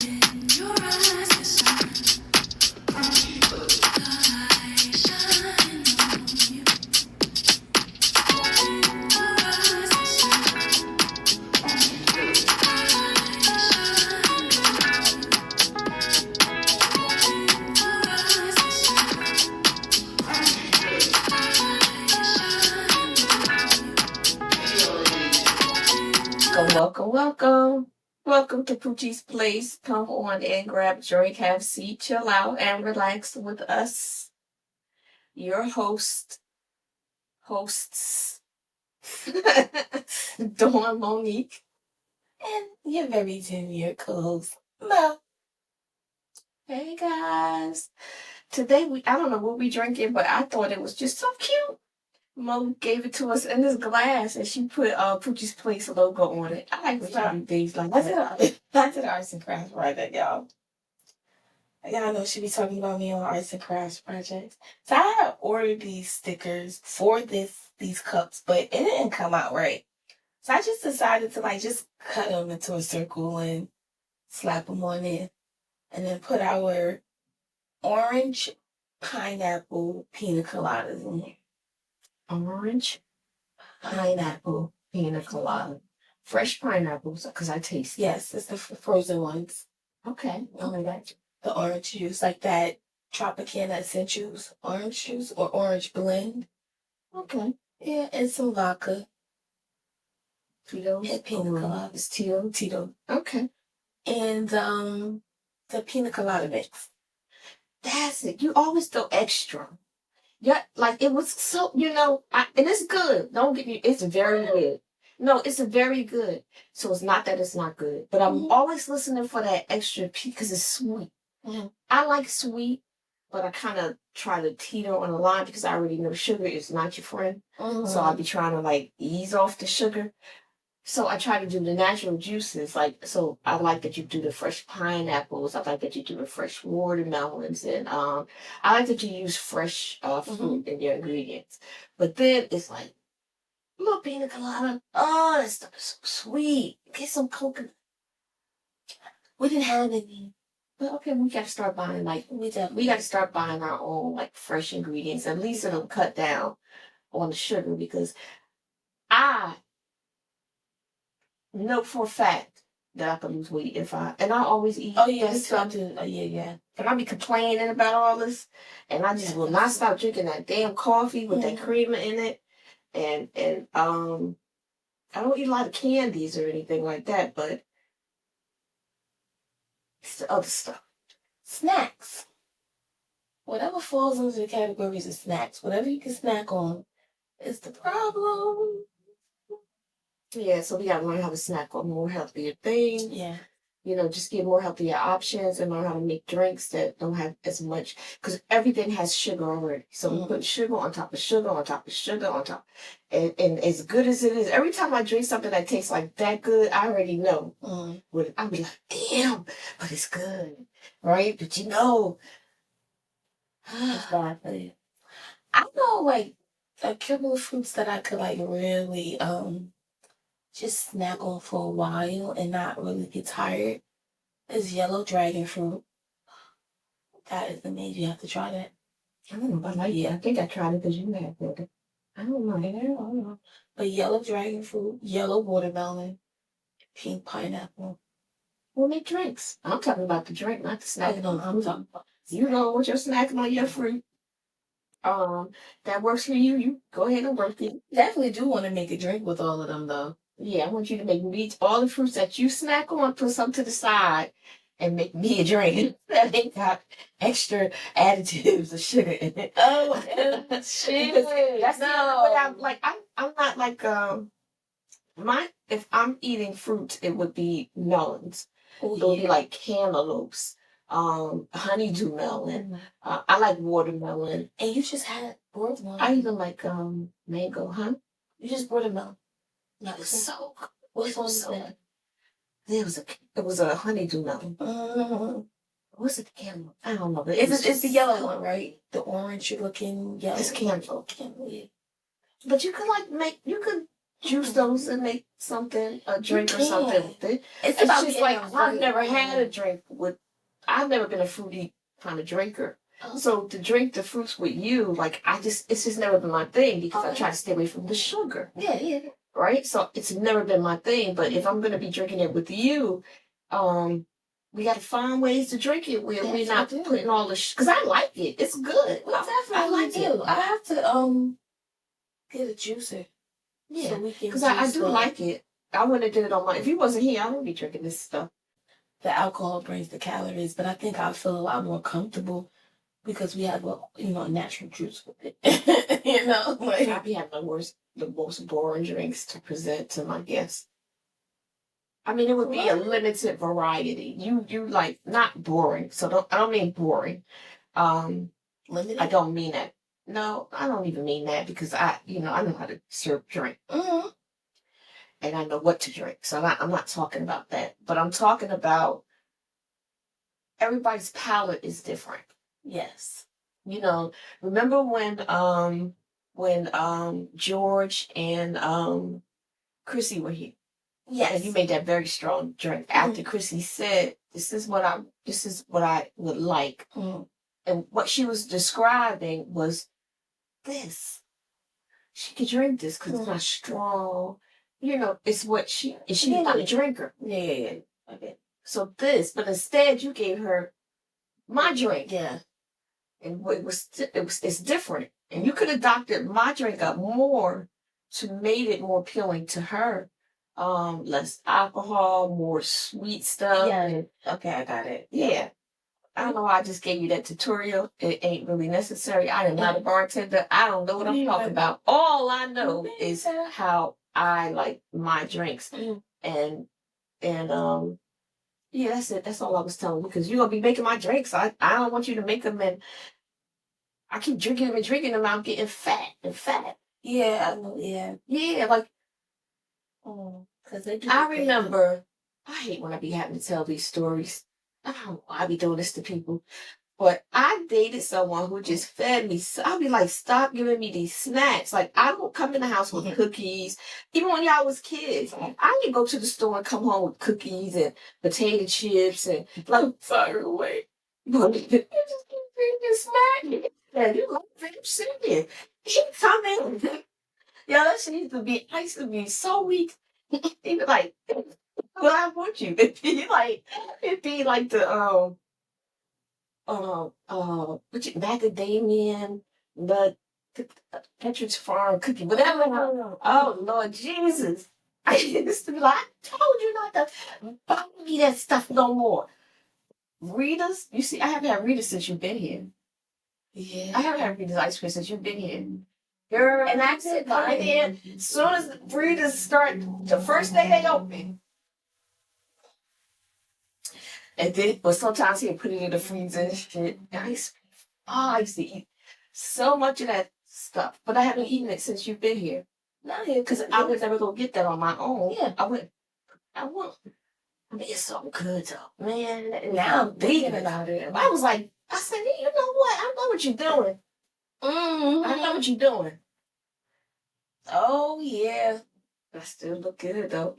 Welcome, welcome. Welcome to Poochie's Place. Come on and grab a drink, have a seat, chill out, and relax with us. Your hosts, Dawn, Monique, And your very junior co-host, Mo. Hey guys. Today I don't know what we drinking, but I thought it was just so cute. Mo gave it to us in this glass, and she put Poochie's Place logo on it. I like when she do things like that. I did arts and crafts project, y'all. Y'all know she be talking about me on arts and crafts projects. So I had ordered these stickers for these cups, but it didn't come out right. So I just decided to just cut them into a circle and slap them on it, and then put our orange pineapple pina coladas in here. Orange pineapple pina colada. Fresh pineapples, because I taste it. Yes, it's the frozen ones. Okay. The orange juice, like that Tropicana Essentials orange juice or orange blend. Okay. Yeah, and some vodka. Tito's. And pina colada. It's Tito. Tito. Okay. And the pina colada mix. That's it. You always go extra. Yeah, like it was so, and it's good. Don't get me, it's very good. No, it's very good. So it's not that it's not good, but I'm always listening for that extra because it's sweet. I like sweet, but I kind of try to teeter on the line because I already know sugar is not your friend. So I'll be trying to ease off the sugar. So I try to do the natural juices, so I like that you do the fresh pineapples. I like that you do the fresh watermelons, and I like that you use fresh fruit in your ingredients. But then it's like little pina colada. Oh, that stuff is so sweet. Get some coconut. We didn't have any, but okay, we got to start buying we got to start buying our own fresh ingredients. At least it'll cut down on the sugar because I know for a fact that I could lose weight and I always eat. Oh yeah, stuff. Yeah. And I be complaining about all this, and I just will not stop drinking that damn coffee with that creamer in it, and I don't eat a lot of candies or anything like that, but it's the other stuff. Snacks. Whatever falls into the categories of snacks, whatever you can snack on, is the problem. Yeah, so we gotta learn how to snack on more healthier things. Yeah. Just get more healthier options and learn how to make drinks that don't have as much, because everything has sugar already. So we put sugar on top of sugar on top of sugar on top. And as good as it is, every time I drink something that tastes like that good, I already know. I'll be like, damn, but it's good. Right? But It's bad for you. I know a couple of fruits that I could really just snack on for a while and not really get tired is yellow dragon fruit. That is amazing. You have to try that. I don't know if I like it. I think I tried it because you had it. I don't know. But yellow dragon fruit, yellow watermelon, pink pineapple. We'll make drinks. I'm talking about the drink, not the snack. I'm talking about. You know what you're snacking on your fruit. That works for you. You go ahead and work it. Definitely do want to make a drink with all of them though. Yeah, I want you to make me all the fruits that you snack on, put some to the side, and make me a drink that ain't got extra additives of sugar in it. Oh, shit! That's I'm not if I'm eating fruit, it would be melons. It would be like cantaloupes, honeydew melon. I like watermelon. And you just had watermelon. I even like mango, huh? You just watermelon. It was so good. Which one was that? It was a honeydew melon. What's it, the cantaloupe? I don't know. It's the yellow one, right? The orange looking yellow. It's cantaloupe. Cantaloupe. But you could juice those and make something, a drink or something with it. It's It's about just getting like it I've right. never had a drink with. I've never been a fruity kind of drinker. So to drink the fruits with you, like it's just never been my thing because I try to stay away from the sugar. Yeah. Right? So it's never been my thing. But if I'm gonna be drinking it with you, we gotta find ways to drink it where we're not putting all the because I like it. It's good. I like it. I have to get a juicer. Yeah, so we can because I juice do the- like it. I wouldn't have did it on my. If you wasn't here, I wouldn't be drinking this stuff. The alcohol brings the calories, but I think I'll feel a lot more comfortable because we have a natural juice with it. Like I be having the most boring drinks to present to my guests. I mean, it would be a limited variety. You like not boring. So I don't mean boring. Limited. I don't mean that. No, I don't even mean that because I know how to serve drink. Mm-hmm. And I know what to drink. So I'm not talking about that. But I'm talking about everybody's palate is different. Yes. Remember when George and Chrissy were here? Yes. And you made that very strong drink. After Chrissy said, this is what I would like. Mm-hmm. And what she was describing was this. She could drink this because it's not strong. It's what she's not a drinker. Yeah. Okay. So but instead you gave her my drink. Yeah. And it's different. And you could have doctored my drink up more to made it more appealing to her. Less alcohol, more sweet stuff. Yeah. Okay, I got it. Yeah. I don't know why I just gave you that tutorial. It ain't really necessary. I am not a bartender. I don't know what I'm talking about. All I know is how I like my drinks. And yeah, that's it. That's all I was telling you. Because you're gonna be making my drinks. I don't want you to make them and I keep drinking them and drinking them. I'm getting fat and fat. Yeah, I know. Yeah. Yeah, like because they do. I remember. I hate when I be having to tell these stories. I don't know why I be doing this to people. But I dated someone who just fed me. So I'll be like, stop giving me these snacks. Like, I don't come in the house with cookies. Even when y'all was kids, I didn't go to the store and come home with cookies and potato chips and like, sorry, wait. But you just keep drinking snack. And you like I'm serious. He come in. Yeah, that shit I used to be so weak. He be like, well, I want you. It'd be like the, macadamia nut Petridge Farm cookie, whatever. Oh Lord Jesus! I used to be like, I told you not to buy me that stuff no more. Rita's, you see, I haven't had Rita's since you've been here. Yeah, I haven't had Rita's ice cream since you've been here. Girl, and I said, coming in, as soon as Rita's start, the first day they open. And then, but sometimes he'll put it in the freezer and shit. Ice cream. Oh, I used to eat so much of that stuff, but I haven't eaten it since you've been here. Not here, because I was never gonna get that on my own. Yeah, I went. I mean, it's so good though, man. Now I'm thinking about it. I was like, I said, hey, you know what? I know what you're doing. I know what you're doing. Oh yeah, I still look good though.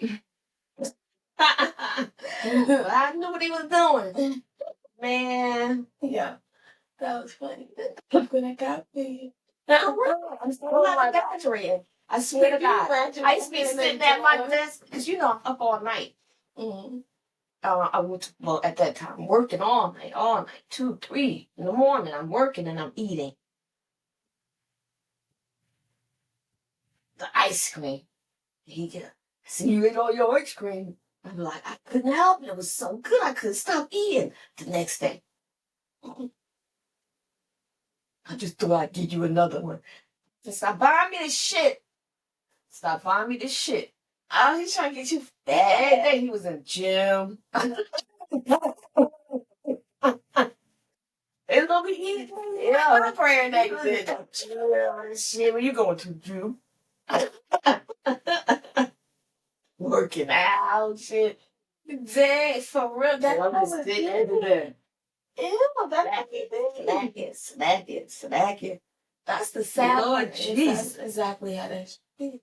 I knew what he was doing, man. Yeah. That was funny. Look what I got for you. I'm not exaggerating. I swear to God. I used to be sitting at my desk because I'm up all night. I went at that time working all night, 2, 3 in the morning. I'm working and I'm eating the ice cream. I see you ate all your ice cream. I'm like, I couldn't help it. It was so good. I couldn't stop eating the next day. I just thought I'd give you another one. Just stop buying me this shit. Stop buying me this shit. Oh, he's trying to get you fat. Every day he was in the gym. It's gonna be easy. Yeah, I'm praying that you did. Shit, where you going to, Drew? Working out, shit. Dang, for real. That's what was there. Ew, snacking. That's the sound. Lord Jesus. That's exactly how that should be.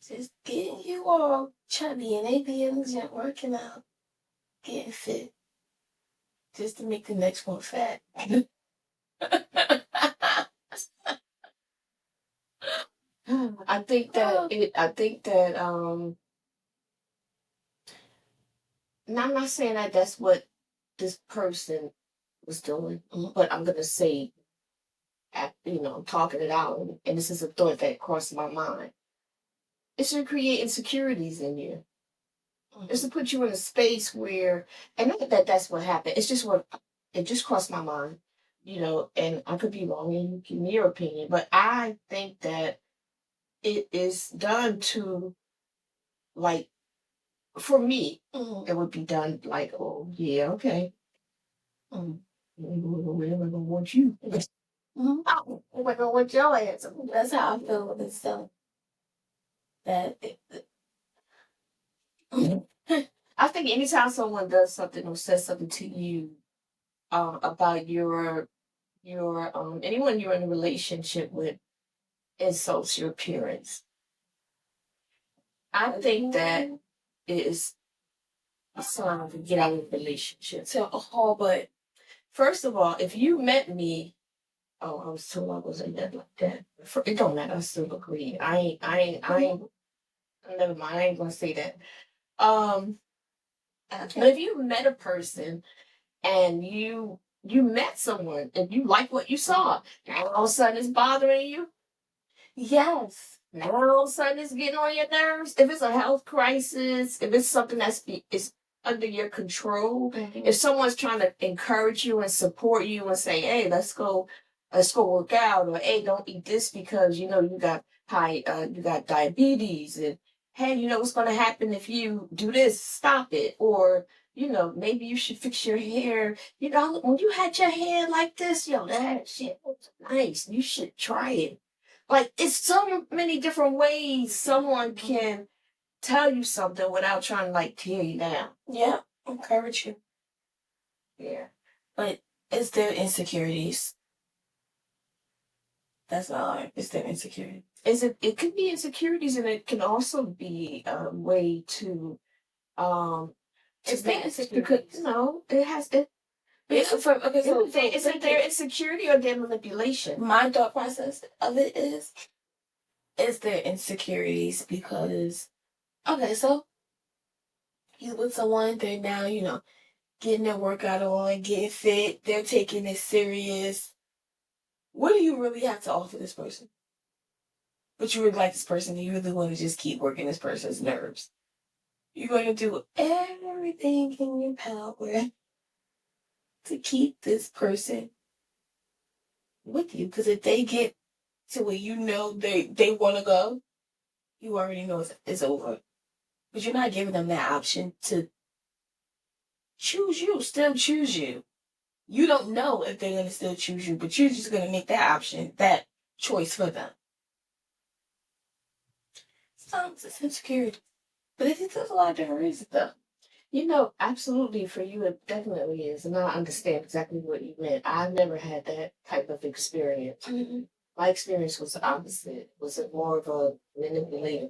Just getting you all chubby and they be in the gym working out, getting fit, just to make the next one fat. I think that and I'm not saying that that's what this person was doing, but I'm gonna say, talking it out, and this is a thought that crossed my mind. It should create insecurities in you. It's to put you in a space where, and not that that's what happened. It's just what it just crossed my mind, and I could be wrong, and you give me your opinion, but I think that it is done to, like, for me, it would be done like, oh yeah, okay, we're gonna want you. We're gonna want your ass. That's how I feel with this stuff. That I think anytime someone does something or says something to you about your anyone you're in a relationship with insults your appearance, I think that is a sign to get out of the relationship. So, but first of all, if you met me, I was told I wasn't that like that. It don't matter. I still agree. Never mind. I ain't gonna say that. But if you met a person and you met someone and you like what you saw, now all of a sudden it's bothering you. Yes. Now all of a sudden it's getting on your nerves. If it's a health crisis, if it's something is under your control, if someone's trying to encourage you and support you and say, "Hey, let's go work out," or "Hey, don't eat this because you got you got diabetes," and "Hey, you know what's going to happen if you do this? Stop it," or maybe you should fix your hair. When you had your hair like this, that shit was nice. You should try it. Like, it's so many different ways someone can tell you something without trying to, like, tear you down. Yeah, encourage you. Yeah. But is there insecurities? That's all. Is there insecurity? It could be insecurities, and it can also be a way to It's make insecurities. No, it has it. Isn't there insecurity or their manipulation? My thought process of it is there insecurities because, okay, so you with someone, they're now, getting their workout on, getting fit, they're taking it serious. What do you really have to offer this person? But you really like this person and you really want to just keep working this person's nerves. You're going to do everything in your power to keep this person with you. Because if they get to where they want to go, you already know it's over. But you're not giving them that option to choose you, still choose you. You don't know if they're going to still choose you, but you're just going to make that option, that choice for them. Sometimes it's insecurity. But I think there's a lot of different reasons, though. Absolutely, for you, it definitely is. And I understand exactly what you meant. I've never had that type of experience. Mm-hmm. My experience was the opposite. It was more of a manipulator.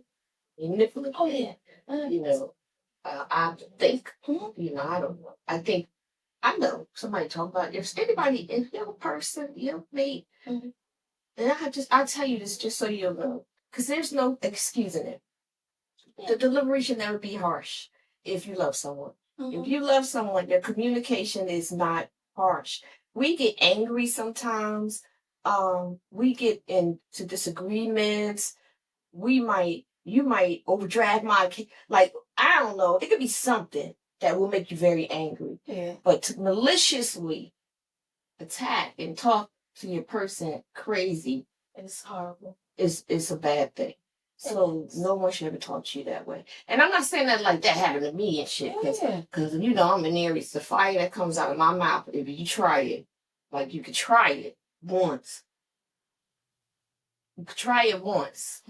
Oh, yeah. I think, I don't know. I know somebody talk about if anybody, if you're a person, you're mate, and I'll tell you this just so you'll know, because there's no excusing it. The delivery should never be harsh if you love someone. If you love someone, your communication is not harsh. We get angry sometimes. We get into disagreements. You might overdraft like, I don't know. It could be something that will make you very angry. Yeah. But to maliciously attack and talk to your person crazy, it's horrible. It's a bad thing. So no one should ever talk to you that way. And I'm not saying that like that happened to me and shit. Because I'm an Aries. The fire that comes out of my mouth, if you try it, like you could try it once. You could try it once.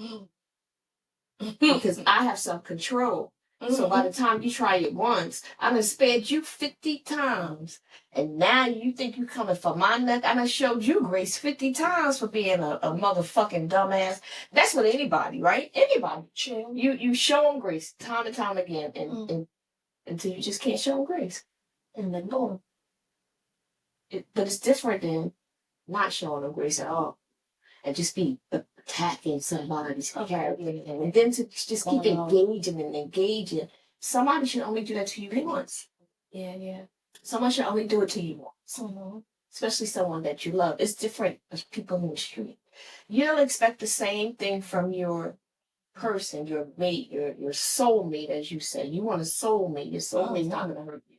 Because I have self-control. So by the time you try it once, I done spared you 50 times. And now you think you coming for my neck? I done showed you grace 50 times for being a motherfucking dumbass. That's with anybody, right? Anybody. True. You show them grace time and time again, and until you just can't show them grace. And then boom. But it's different than not showing them grace at all. And just be attacking somebody's character. And then to just keep engaging and engaging. Somebody should only do that to you once. Yeah. Someone should only do it to you once. Especially someone that you love. It's different as people in the street. You don't expect the same thing from your person, your mate, your soulmate, as you say. You want a soulmate. Your soulmate's not going to hurt you.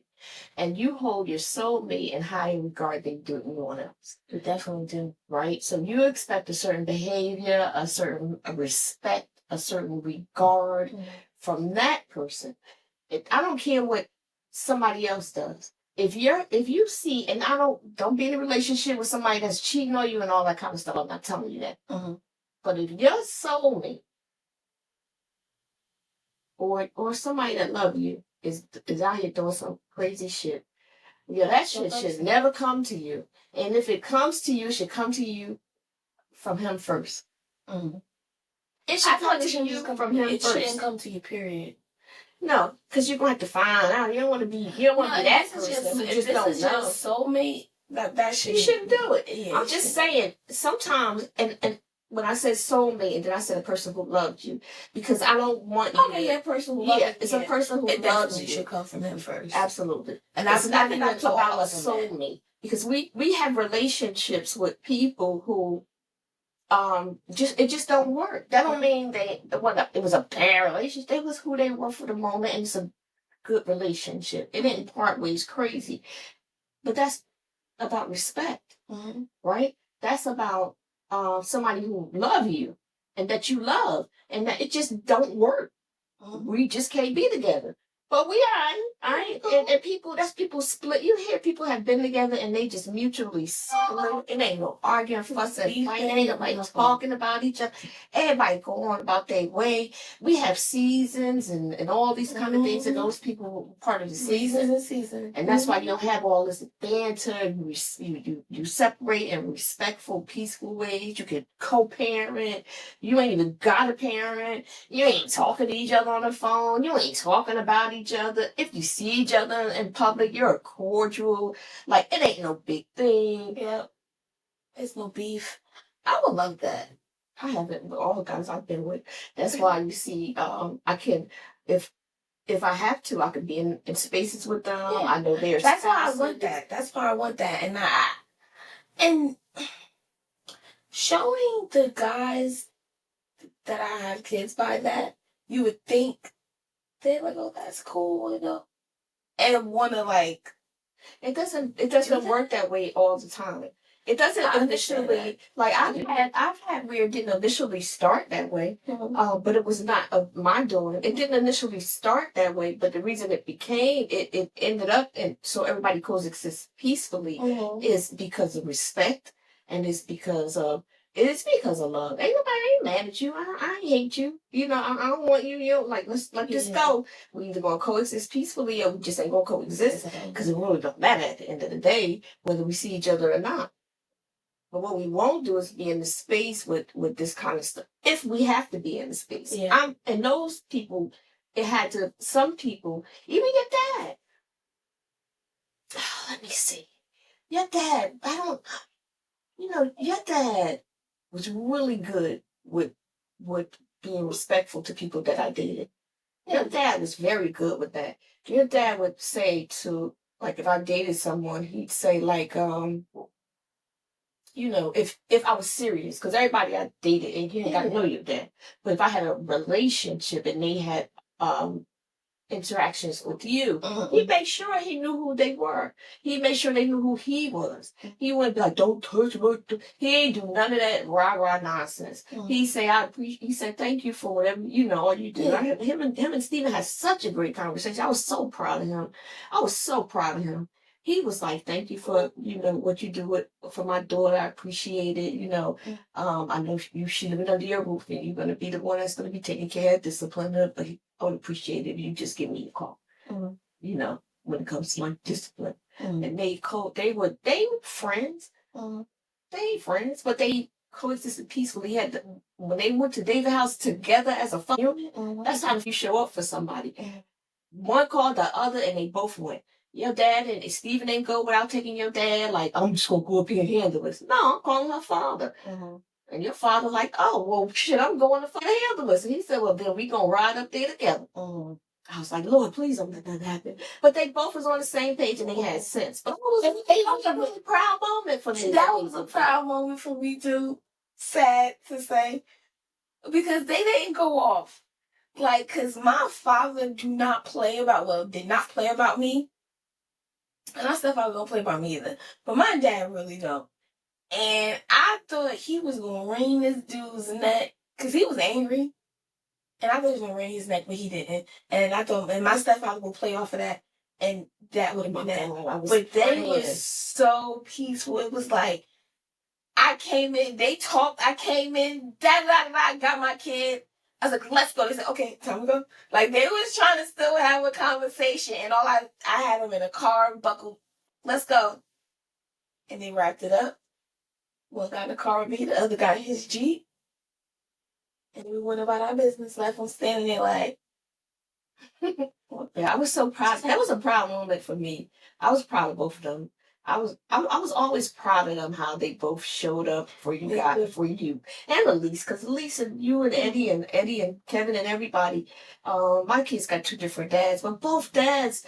And you hold your soulmate in higher regard than you do anyone else. You definitely do. Right? So you expect a certain behavior, a certain respect, a certain regard from that person. I don't care what somebody else does. If you see, and don't be in a relationship with somebody that's cheating on you and all that kind of stuff. I'm not telling you that. But if your soulmate or somebody that love you is out here doing some crazy shit, that shit should never come to you. And if it comes to you, it should come to you from him first. It should come to you from him first. It shouldn't come to you, period. No, because you're going to have to find out. You don't want to be that person who just don't know. Soulmate, that shit. You shouldn't do it. Yeah, I'm just saying, sometimes, and when I said soulmate, and then I said a person who loved you, because I don't want you. Okay, that person who loves you. It's a person who loves you. Should come from him first. Absolutely. And that's not even about a soulmate. Because we have relationships with people who it just don't work. That don't mean it was a bad relationship. They was who they were for the moment, and it's a good relationship. It didn't part ways crazy. But that's about respect, right? That's about somebody who love you and that you love, and that it just don't work. We just can't be together. But we are, and people split. You hear people have been together and they just mutually split. It ain't no arguing, fussing, fighting. Ain't nobody talking about each other. Everybody go on about their way. We have seasons and all these kind of things, and those people part of the season. And that's why you don't have all this banter. You separate in respectful, peaceful ways. You can co-parent. You ain't even got a parent. You ain't talking to each other on the phone. You ain't talking about each other. If you see each other in public, you're cordial. Like, it ain't no big thing. Yeah. There's no beef. I would love that. I haven't with all the guys I've been with. That's why you see, I can, if I have to, I could be in spaces with them. Yeah. I know there's. That's why I want that. That's why I want that. And showing the guys that I have kids by that, you would think they're like, oh, that's cool, and want to it doesn't work that way all the time. It doesn't initially, like I've had where it didn't initially start that way, but it was not of my doing. It didn't initially start that way, but the reason it ended up, and so everybody coexists peacefully, is because of respect, and it's because of love. Ain't mad at you. I hate you. I don't want you. Let's let this go. We either gonna coexist peacefully or we just ain't gonna coexist, because it really don't matter at the end of the day whether we see each other or not. But what we won't do is be in the space with this kind of stuff. If we have to be in the space. Yeah. And those people, some people, even your dad. Oh, let me see. Your dad, your dad was really good with being respectful to people that I dated. Your dad was very good with that. Your dad would say to, like, if I dated someone, he'd say, like, if I was serious, because everybody I dated, and you ain't got to know your dad, but if I had a relationship and they had interactions with you, he made sure he knew who they were. He made sure they knew who he was. He wouldn't be like, don't touch me. He ain't do none of that rah-rah nonsense. He said, thank you for whatever, all you do. Yeah. Him and Stephen had such a great conversation. I was so proud of him. he was like, "Thank you for what you do for my daughter. I appreciate it. I know she living under your roof, and you're gonna be the one that's gonna be taking care of discipline her. But I would appreciate it if you just give me a call. When it comes to my discipline." And they were friends. They ain't friends, but they coexisted peacefully. When they went to David House together as a family unit. That's how you show up for somebody. One called the other, and they both went. Your dad and Steven ain't go without taking your dad. Like, I'm just gonna go up here and handle this. No, I'm calling her father. And your father like, oh, well, shit, I'm going to fucking handle this. And he said, well, then we gonna ride up there together. I was like, Lord, please don't let that happen. But they both was on the same page and they had sense. But it was a really proud moment for me. That was a proud moment for me too. Sad to say. Because they didn't go off. Like, because my father did not play about me. And my stepfather don't play about me either. But my dad really don't. And I thought he was going to wring this dude's neck. Because he was angry. And I thought he was going to wring his neck, but he didn't. And I thought, and my stepfather will play off of that. And that would have been that. But they were so peaceful. It was like, I came in, they talked, I came in, got my kid. I was like, let's go. They said, okay, time to go. Like, they was trying to still have a conversation. And I had them in a car, buckled, let's go. And they wrapped it up. One got in the car with me, the other got in his Jeep. And we went about our business, left them standing there like. Yeah, I was so proud. That was a proud moment for me. I was proud of both of them. I was always proud of them, how they both showed up for you guys, for you and Elise, because Elise and you and Eddie and Kevin and everybody. My kids got two different dads, but both dads,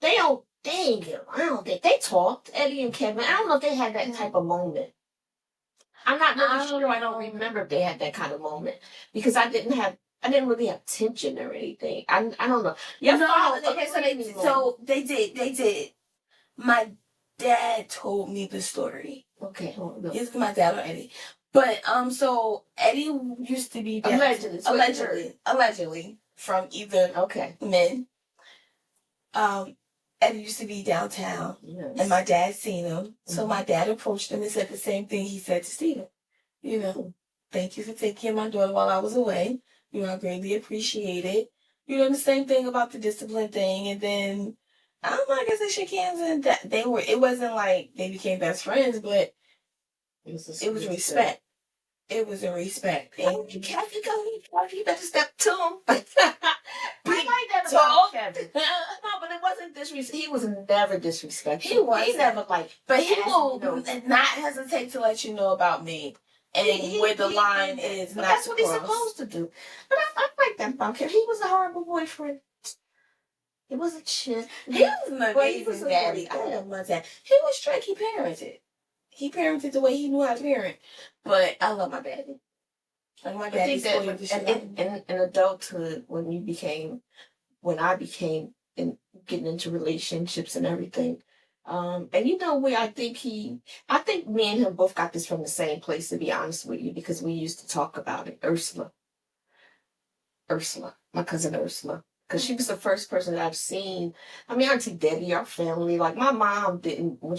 they ain't get around. They talked, Eddie and Kevin. I don't know if they had that type of moment. I'm not really sure. I don't remember if they had that kind of moment because I didn't really have tension or anything. I don't know. So they did. My dad told me the story. Okay, hold on. It's my dad or Eddie. But so Eddie used to be allegedly from either men. Eddie used to be downtown, and my dad seen him. So my dad approached him and said the same thing he said to Steven. Thank you for taking care of my daughter while I was away. I greatly appreciate it. The same thing about the discipline thing. And then, I don't know, I guess they shook hands and it wasn't like they became best friends, but it was respect. It was a respect. And Kathy, you better step to him. I like that about Kevin. No, but it wasn't disrespect. He was never disrespectful. He never but he will not hesitate to let you know about me. And where the line is not. That's what he's supposed to do. But I like that about Kevin. He was a horrible boyfriend. He was a shit. He was an amazing daddy. I love my dad. He was straight. He parented. He parented the way he knew how to parent. But I love my daddy. Like my daddy spoiled the shit. In adulthood, when I became getting into relationships and everything, and where I think me and him both got this from the same place, to be honest with you, because we used to talk about it. Ursula, my cousin Ursula. Because she was the first person that I've seen. I mean, Auntie Debbie, our family, like my mom didn't, when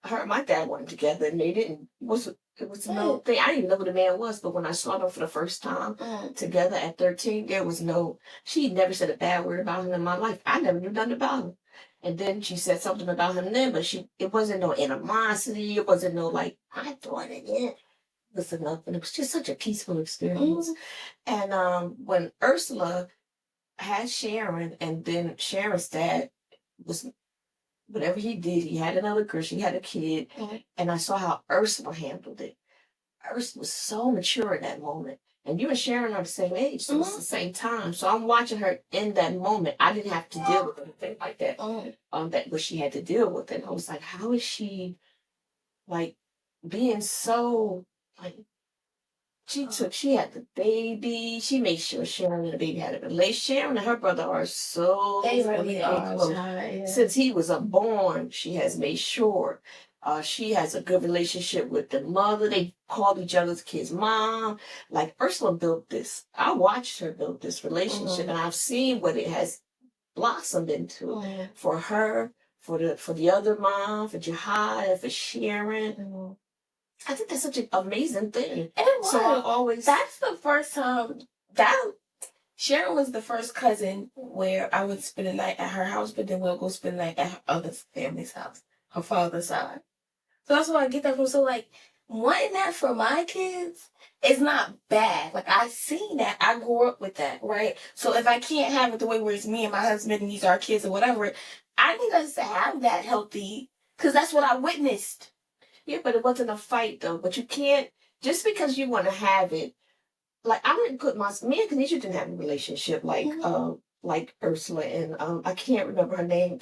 her and my dad weren't together, and it was no thing. I didn't even know who the man was, but when I saw them for the first time together at 13, she never said a bad word about him in my life. I never knew nothing about him. And then she said something about him then, but it wasn't no animosity. It wasn't no like, I thought it was nothing. It was just such a peaceful experience. And when Ursula had Sharon, and then Sharon's dad was, whatever he did, he had another girl, she had a kid, and I saw how Ursula handled it. Ursula was so mature in that moment. And you and Sharon are the same age, so it's the same time. So I'm watching her in that moment. I didn't have to deal with anything like that. But she had to deal with it. And I was like, how is she, like, being so, like, she had the baby. She made sure Sharon and the baby had a relationship. Sharon and her brother are so close. Since he was born, she has made sure. She has a good relationship with the mother. They called each other's kids mom. Like, Ursula built this. I watched her build this relationship, and I've seen what it has blossomed into for her, for the other mom, for Jihad, for Sharon. Mm-hmm. I think that's such an amazing thing. And so I always that's the first time that Sharon was the first cousin where I would spend the night at her house, but then we'll go spend the night at her other family's house, her father's side. So that's where I get that from. So like wanting that for my kids is not bad. Like I seen that. I grew up with that, right? So if I can't have it the way where it's me and my husband and these are our kids or whatever, I need us to have that healthy because that's what I witnessed. Yeah, but it wasn't a fight though. But you can't just because you want to have it. Like I didn't put me and Kanisha didn't have a relationship like Ursula and I can't remember her name.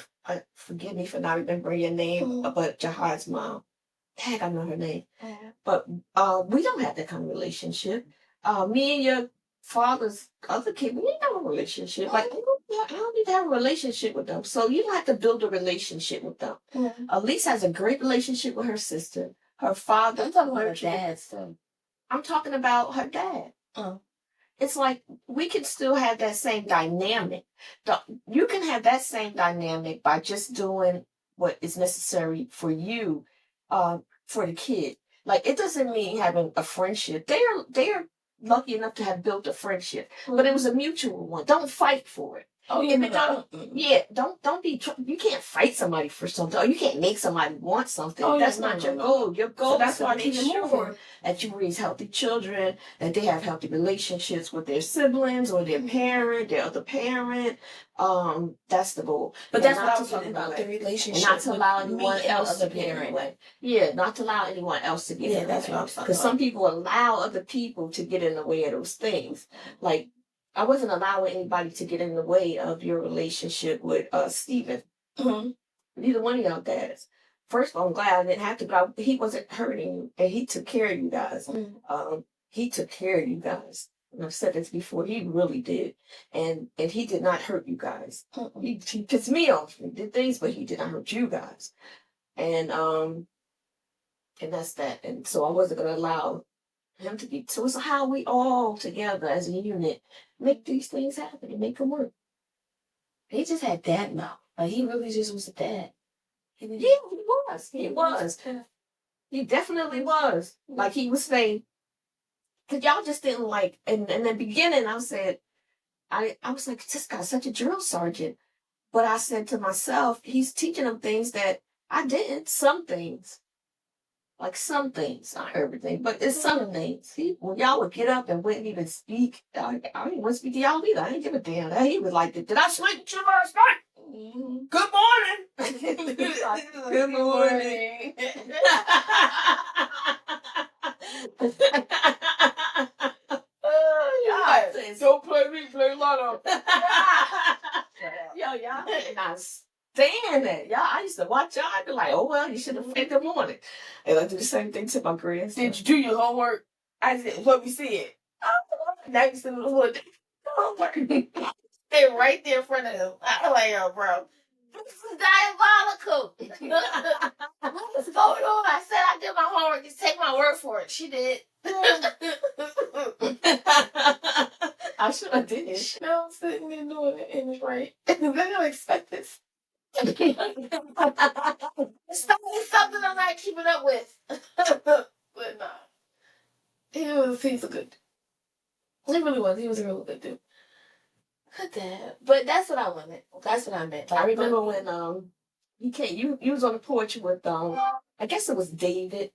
Forgive me for not remembering your name, but Jihad's mom. Heck, I know her name. But we don't have that kind of relationship. Me and your father's other kid, we didn't have a relationship. Like I don't need to have a relationship with them. So you don't have to build a relationship with them. Elise has a great relationship with her sister. Her father. I'm talking about her dad. So I'm talking about her dad. It's like we can still have that same dynamic. You can have that same dynamic by just doing what is necessary for you, for the kid. Like it doesn't mean having a friendship. They're lucky enough to have built a friendship, but it was a mutual one. Don't fight for it. Oh, yeah, don't be. You can't fight somebody for something. Or you can't make somebody want something. That's not your goal. Your goal is to make sure that you raise healthy children, that they have healthy relationships with their siblings or their parent, their other parent. That's the goal. But that's what I was talking about, the relationship. And not to allow anyone else to get in the way. Yeah, not to allow anyone else to get in the way. That's what I'm talking about. Because some people allow other people to get in the way of those things. Like, I wasn't allowing anybody to get in the way of your relationship with Stephen. Neither one of y'all dads. First of all, I'm glad I didn't have to go. He wasn't hurting you, and he took care of you guys. He took care of you guys. And I've said this before. He really did, and he did not hurt you guys. He pissed me off. He did things, but he did not hurt you guys. And that's that. And so I wasn't gonna allow him to be. So it's how we all together as a unit make these things happen and make them work. He just had dad mouth. Like he really just was a dad. Yeah, he was. He was. He definitely was. Like he was saying, because y'all just didn't like. And in the beginning, I said, I was like, this guy's such a drill sergeant. But I said to myself, he's teaching them things that I didn't. Some things. Like some things, not everything, but it's some things. When y'all would get up and wouldn't even speak, I didn't want to speak to y'all either. I didn't give a damn. He was like, did I sleep with you last night? Good morning. Good morning. Don't play me, play Lotto. Yo, y'all did not stand that. Y'all, I used to watch y'all. I'd be like, oh, well, you should have faked the morning. And I do the same thing to my grandson. Did you do your homework? I said, what we said. Now you said, what? Homework. They're right there in front of him. I'm like, oh, bro. This is diabolical. What's going on? I said I did my homework. Just take my word for it. She did. I should have did. Now I'm sitting there doing it and it's right. They don't expect this. It's something I'm not keeping up with. But nah. He's a good. He really was. He was a really good dude. Good dad. But that's what I wanted. That's what I meant. Like, I remember when he came. You was on the porch with I guess it was David.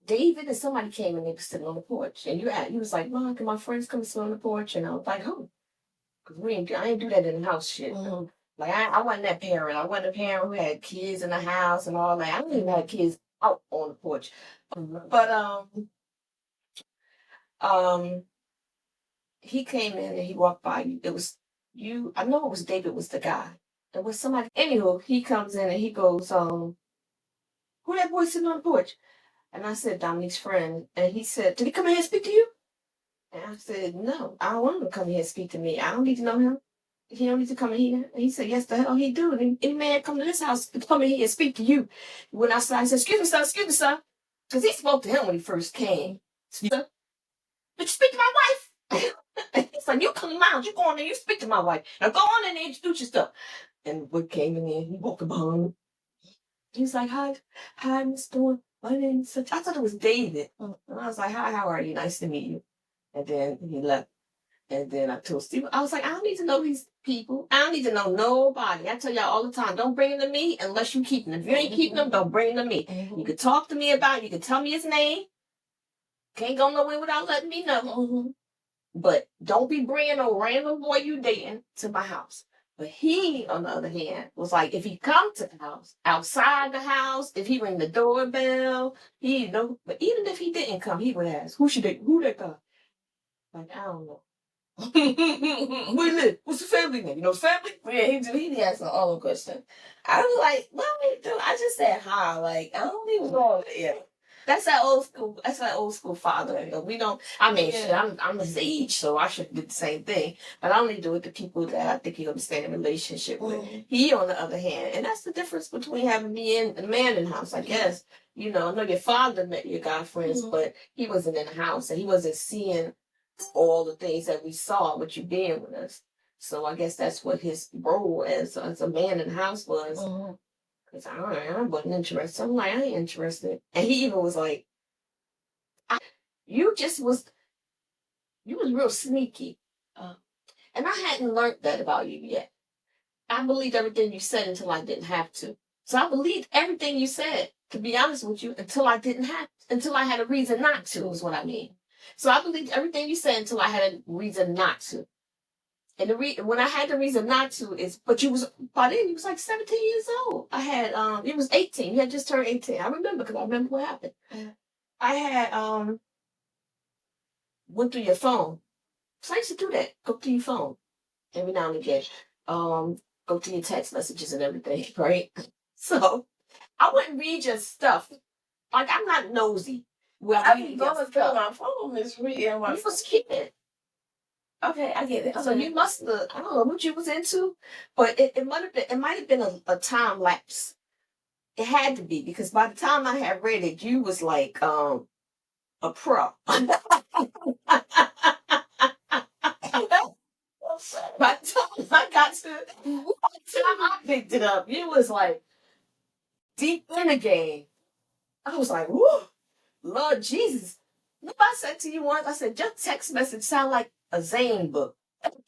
David and somebody came and they were sitting on the porch, and you was like, "Mom, can my friends come sit on the porch?" And I was like, "Who?" Because I ain't do that in the house shit. Like I wasn't that parent. I wasn't a parent who had kids in the house and all that. I didn't even have kids out on the porch. But he came in and he walked by you. It was you. I know it was David was the guy. It was somebody. Anywho, he comes in and he goes, who that boy sitting on the porch? And I said, Dominique's friend. And he said, did he come in here and speak to you? And I said, no, I don't want him to come here and speak to me. I don't need to know him. He don't need to come in here. And he said, yes, the hell he do. And any man come to this house, come in here and speak to you. He went outside and said, excuse me, sir. Because he spoke to him when he first came. But you speak to my wife. He's like, you come out, you go in there, you speak to my wife. Now go on in and introduce yourself. And what came in there, he walked behind me. He was like, hi, Miss Dawn. My name's such. I thought it was David. And I was like, hi, how are you? Nice to meet you. And then he left. And then I told Steve, I was like, I don't need to know these people. I don't need to know nobody. I tell y'all all the time, don't bring them to me unless you keep them. If you ain't keeping them, don't bring them to me. You can talk to me about it. You can tell me his name. Can't go nowhere without letting me know. But don't be bringing no random boy you dating to my house. But he, on the other hand, was like, if he come to the house, outside the house, if he ring the doorbell, he know. But even if he didn't come, he would ask, who that guy? Like, I don't know. Where you live? What's the family name? You know his family? Yeah, he do. He be asking all the questions. I was like, what do I just said hi. Like, I don't even know. Yeah. That's that old school. That's that old school father. We don't. I mean, shit. I'm his age, so I should do the same thing. But I only do it to people that I think you understand a relationship with. He, on the other hand, and that's the difference between having me and a man in the house. I guess I know your father met your guy friends, but he wasn't in the house and he wasn't seeing all the things that we saw with you being with us. So I guess that's what his role as a man in the house was. Cause I wasn't interested. I'm like, I ain't interested. And he even was like, you was real sneaky. And I hadn't learned that about you yet. I believed everything you said until I didn't have to. So I believed everything you said, to be honest with you, until I had a reason not to, is what I mean. So I believed everything you said until I had a reason not to. And when I had the reason not to is, but by then you was like 17 years old. I had, it was 18. You had just turned 18. I remember because I remember what happened. I had, went through your phone. So I used to do that. Go through your phone every now and again. Go through your text messages and everything, right? So I wouldn't read your stuff. Like, I'm not nosy. Well, I be going through my phone, is reading my phone. You was kidding. Okay, I get it. So you must have, I don't know what you was into, but it might have been a time lapse. It had to be, because by the time I had read it, you was like a pro. By the time I picked it up, you was like deep in the game. I was like, whoo, Lord Jesus. Look, I said to you once, I said, your text message sound like a Zane book.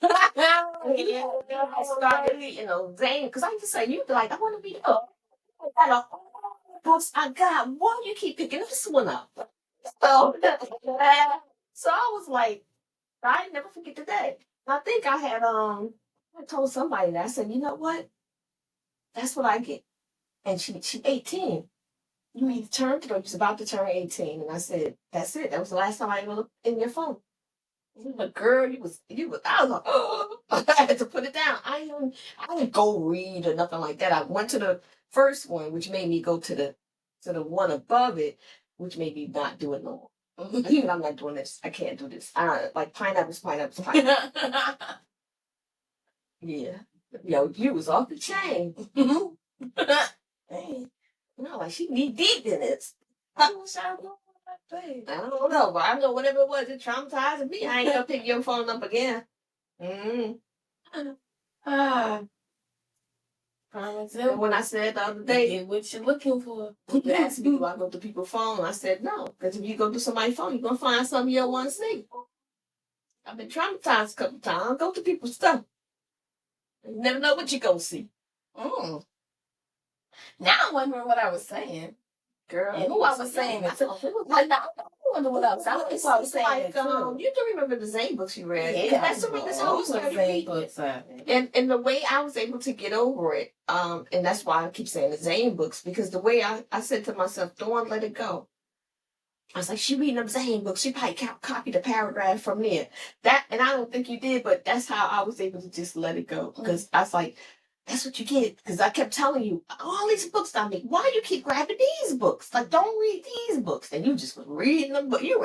I started reading Zane, because I used to say, you'd be like, I want to be up. I got all the books I got. Why do you keep picking this one up? So, so I was like, I never forget the day. I think I told somebody that. I said, you know what? That's what I get. And she 18. You either turned it or you was about to turn 18. And I said, that's it. That was the last time I ever looked in your phone. But girl, I was like, oh, I had to put it down. I didn't go read or nothing like that. I went to the first one, which made me go to the one above it, which made me not do it no more. I'm not doing this. I can't do this. Like pineapples. Yeah. Yo, you was off the chain. Hey, like she knee deep in this. I don't know, but I know whatever it was, it traumatized me. I ain't gonna pick your phone up again. And when I said the other day, get what you're looking for. You asked me, do I go to people's phone? I said no, because if you go to somebody's phone, you're gonna find something you don't want to see. I've been traumatized a couple times. I don't go to people's stuff. You never know what you're gonna see. Now I'm wondering what I was saying. Girl, and who I was saying it to. Like, I wonder what I was saying. I was saying like, you do remember the Zane books you read. Yeah, that's all Zane books. And the way I was able to get over it, and that's why I keep saying the Zane books, because the way I said to myself, don't let it go. I was like, she reading them Zane books. She probably copied a paragraph from there. And I don't think you did, but that's how I was able to just let it go. Because I was like, that's what you get. Because I kept telling you, all these books I make, why do you keep grabbing these books? Like, don't read these books. And you just was reading them, but you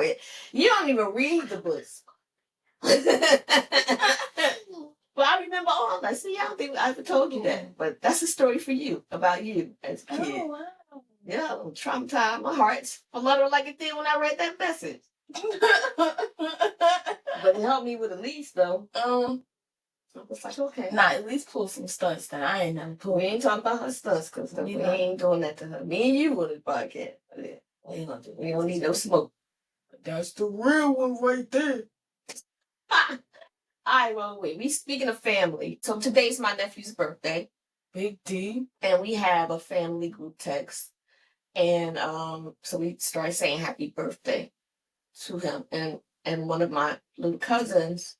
don't even read the books. But I remember all that. See, I don't think I ever told you that. But that's a story for you, about you as a kid. Oh, wow. Yeah, I'm traumatized. My heart's fluttered like it did when I read that message. But it helped me with the least, though. I was like, okay. Nah, at least pull some stunts that I ain't never pulled. We ain't talking about her stunts because we ain't doing that to her. Me and you on the podcast. Yeah. We ain't gonna do. We don't need no smoke. That's the real one right there. All right, well, wait. We speaking of family. So today's my nephew's birthday. Big D. And we have a family group text. And so we started saying happy birthday to him. And one of my little cousins,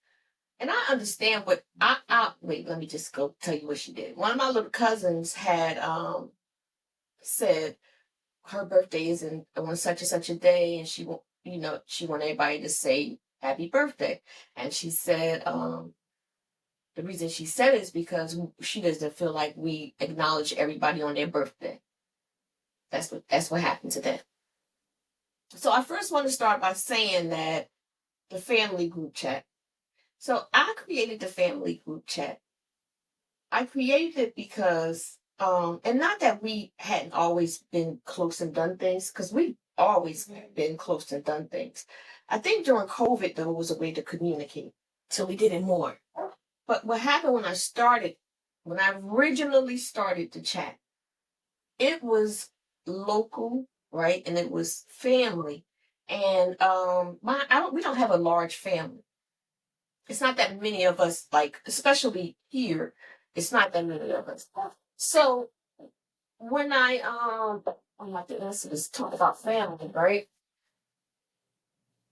and I understand what I wait, let me just go tell you what she did. One of my little cousins had said her birthday is on such and such a day, and she she want everybody to say happy birthday. And she said the reason she said it is because she doesn't feel like we acknowledge everybody on their birthday. That's what happened today. So I first want to start by saying that the family group chat. So I created the family group chat. I created it because, and not that we hadn't always been close and done things, because we've always been close and done things. I think during COVID, there was a way to communicate. So we did it more. But what happened when I originally started the chat, it was local, right? And it was family. And we don't have a large family. It's not that many of us, like, especially here, it's not that many of us. So when oh my goodness, let's talk about family, right?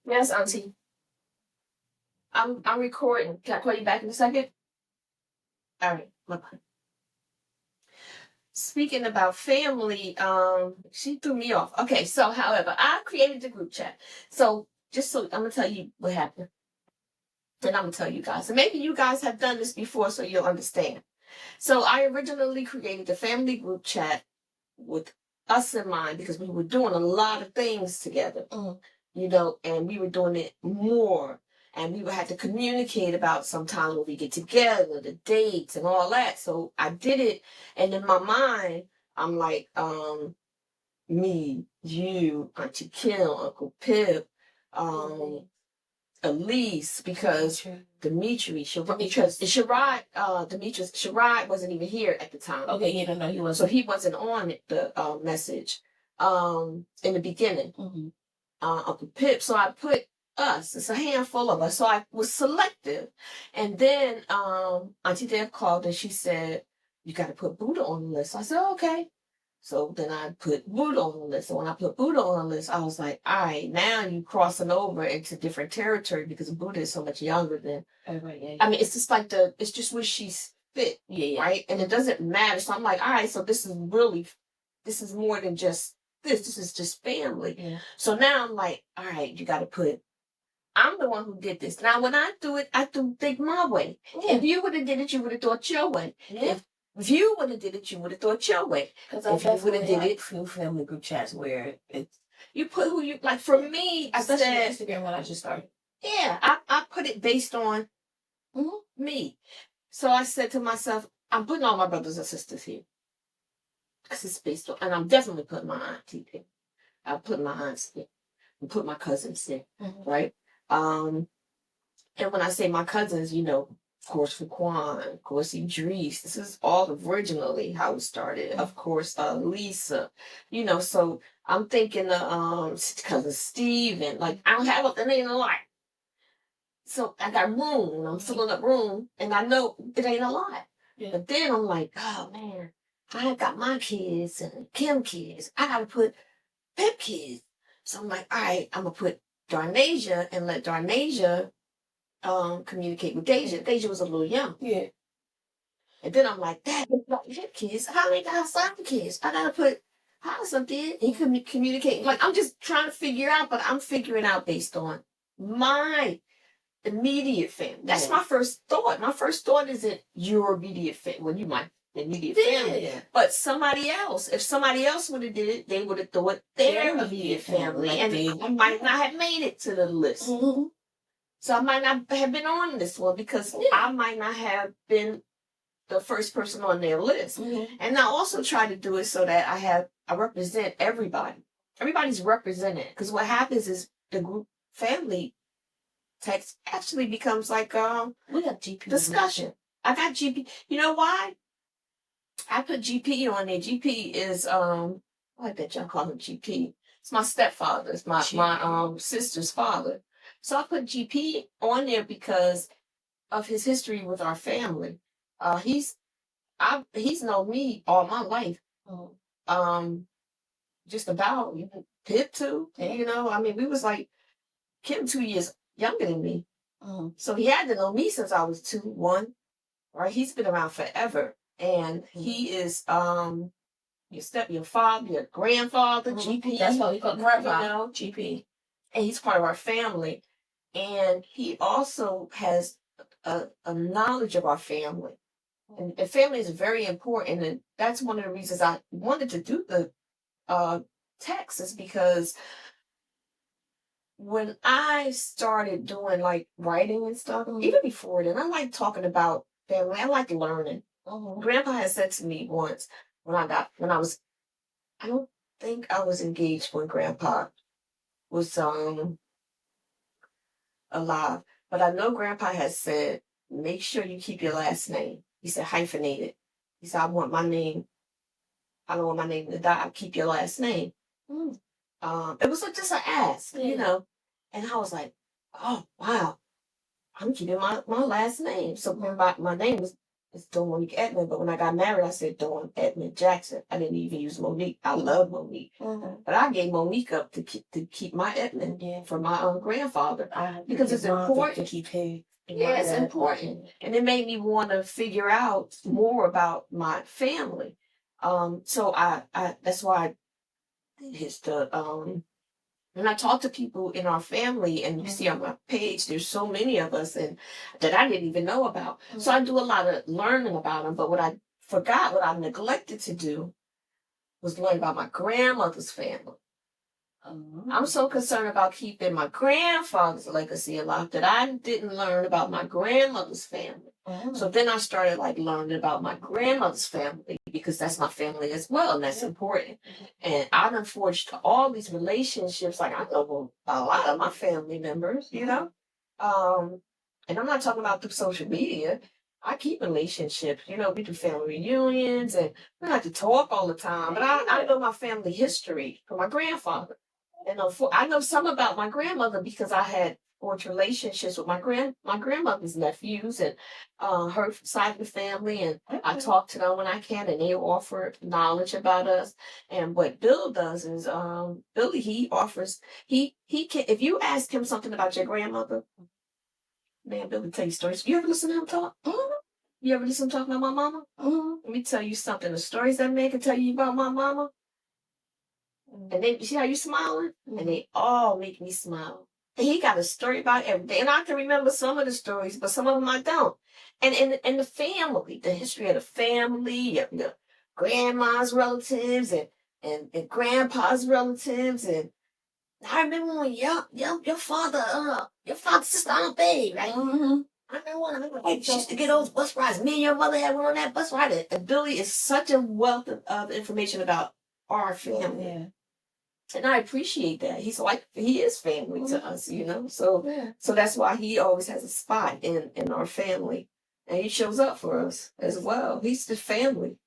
Yes, Auntie. I'm recording. Can I call you back in a second? All right. Bye-bye. Speaking about family, she threw me off. Okay, so however, I created the group chat. So I'm gonna tell you what happened. And I'm gonna tell you guys. And maybe you guys have done this before, so you'll understand. So I originally created the family group chat with us in mind because we were doing a lot of things together, and we were doing it more. And we would have to communicate about sometimes when we get together, the dates and all that. So I did it. And in my mind, I'm like, me, you, Auntie Kim, Uncle Pip, Elise, because Demetrius, Sherrod wasn't even here at the time. Okay, you don't know he was. So he wasn't on the message in the beginning. Uncle Pip. So I put us. It's a handful of us. So I was selective. And then Auntie Deb called and she said, you got to put Buddha on the list. I said, okay. So then I put Buddha on the list. And when I put Buddha on the list, I was like, all right, now you crossing over into different territory because Buddha is so much younger than. I mean, it's just like it's just where she's fit, right? And it doesn't matter. So I'm like, all right, so this is more than just this. This is just family. Yeah. So now I'm like, all right, you got to put. I'm the one who did this. Now, when I do it, I do think my way. Yeah. If you would have did it, you would have thought your way. Yeah. If you would have did it, you would have thought your way. Because if you would have did it, few family group chats where it's you put who you like. For me, I said Instagram when I just started. Yeah, I put it based on me. So I said to myself, I'm putting all my brothers and sisters here. Because it's based on, and I'm definitely putting my auntie there. I put my aunts there. And put my cousins there, right? And when I say my cousins, of course, Raquan, of course, Idris. This is all originally how it started. Of course, Lisa, so I'm thinking cousin Steve, like, I don't have it ain't a lot. So I got room, and I'm filling up room, and I know it ain't a lot. Yeah. But then I'm like, oh man, I got my kids and Kim kids. I gotta put Pip kids. So I'm like, all right, I'm gonna put Darnasia and let Darnasia communicate with Deja. Deja was a little young. Yeah. And then I'm like, Dad, Pip kids, how ain't got some kids? I gotta put Hossa did. He could communicate. Like, I'm just trying to figure out, but I'm figuring out based on my immediate family. That's my first thought. My first thought isn't your immediate family. Well, you might immediate family. Yeah. But somebody else, if somebody else would have did it, they would have thought their immediate family. And I might not have made it to the list. Mm-hmm. So I might not have been on this one because I might not have been the first person on their list. Mm-hmm. And I also try to do it so that I represent everybody. Everybody's represented. Because what happens is the group family text actually becomes like we have GP discussion. I got GP. You know why? I put GP on there. GP is I bet y'all call him GP. It's my stepfather. It's my sister's father. So I put GP on there because of his history with our family. He's known me all my life. Um, just about Pip too. Yeah. You know, I mean, we was like Kim 2 years younger than me. So he had to know me since I was 2, 1. Right? He's been around forever. And he is your father, your grandfather, GP. That's what we call grandpa. You know? GP. And he's part of our family. And he also has a knowledge of our family. And family is very important. And that's one of the reasons I wanted to do the text, is because when I started doing like writing and stuff, even before then, I like talking about family. I like learning. Grandpa had said to me once I don't think I was engaged when Grandpa was alive, but I know Grandpa had said, make sure you keep your last name. He said hyphenate it. He said, I don't want my name to die. Keep your last name. It was like just an ask, you know. And I was like, oh wow, I'm keeping my last name. So my name is Dawn Monique Edmond, but when I got married, I said Dawn Edmond Jackson. I didn't even use Monique. I love Monique, but I gave Monique up to keep my Edmond for my grandfather, because it's important to keep him. Yeah, it's important, and it made me want to figure out more about my family. So I that's why I did when I talk to people in our family, and you see on my page, there's so many of us, and that I didn't even know about. So I do a lot of learning about them. But what I neglected to do, was learn about my grandmother's family. I'm so concerned about keeping my grandfather's legacy alive that I didn't learn about my grandmother's family. So then I started like learning about my grandmother's family, because that's my family as well, and that's important. And I done forged all these relationships. Like I know a lot of my family members, you know. And I'm not talking about through social media. I keep relationships. You know, we do family reunions, and we don't have to talk all the time. But I know my family history from my grandfather. And I know some about my grandmother because I had forged relationships with my grandmother's nephews and her side of the family, and I talk to them when I can, and they offer knowledge about us. And what Bill does is, Billy, he offers, he can, if you ask him something about your grandmother, man, Billy tell you stories. You ever listen to him talk? You ever listen to him talk about my mama? Let me tell you something. The stories that man can tell you about my mama, and then you see how you smiling? And they all make me smile. And he got a story about everything. And I can remember some of the stories, but some of them I don't. And the family, the history of the family, your grandma's relatives and grandpa's relatives. And I remember when your father's sister Aunt Betty, right? I remember like she used to get those bus rides. Me and your mother had one on that bus ride. And Billy is such a wealth of information about our family. Yeah. And I appreciate that. He is family to us, you know. So that's why he always has a spot in our family. And he shows up for us as well. He's the family.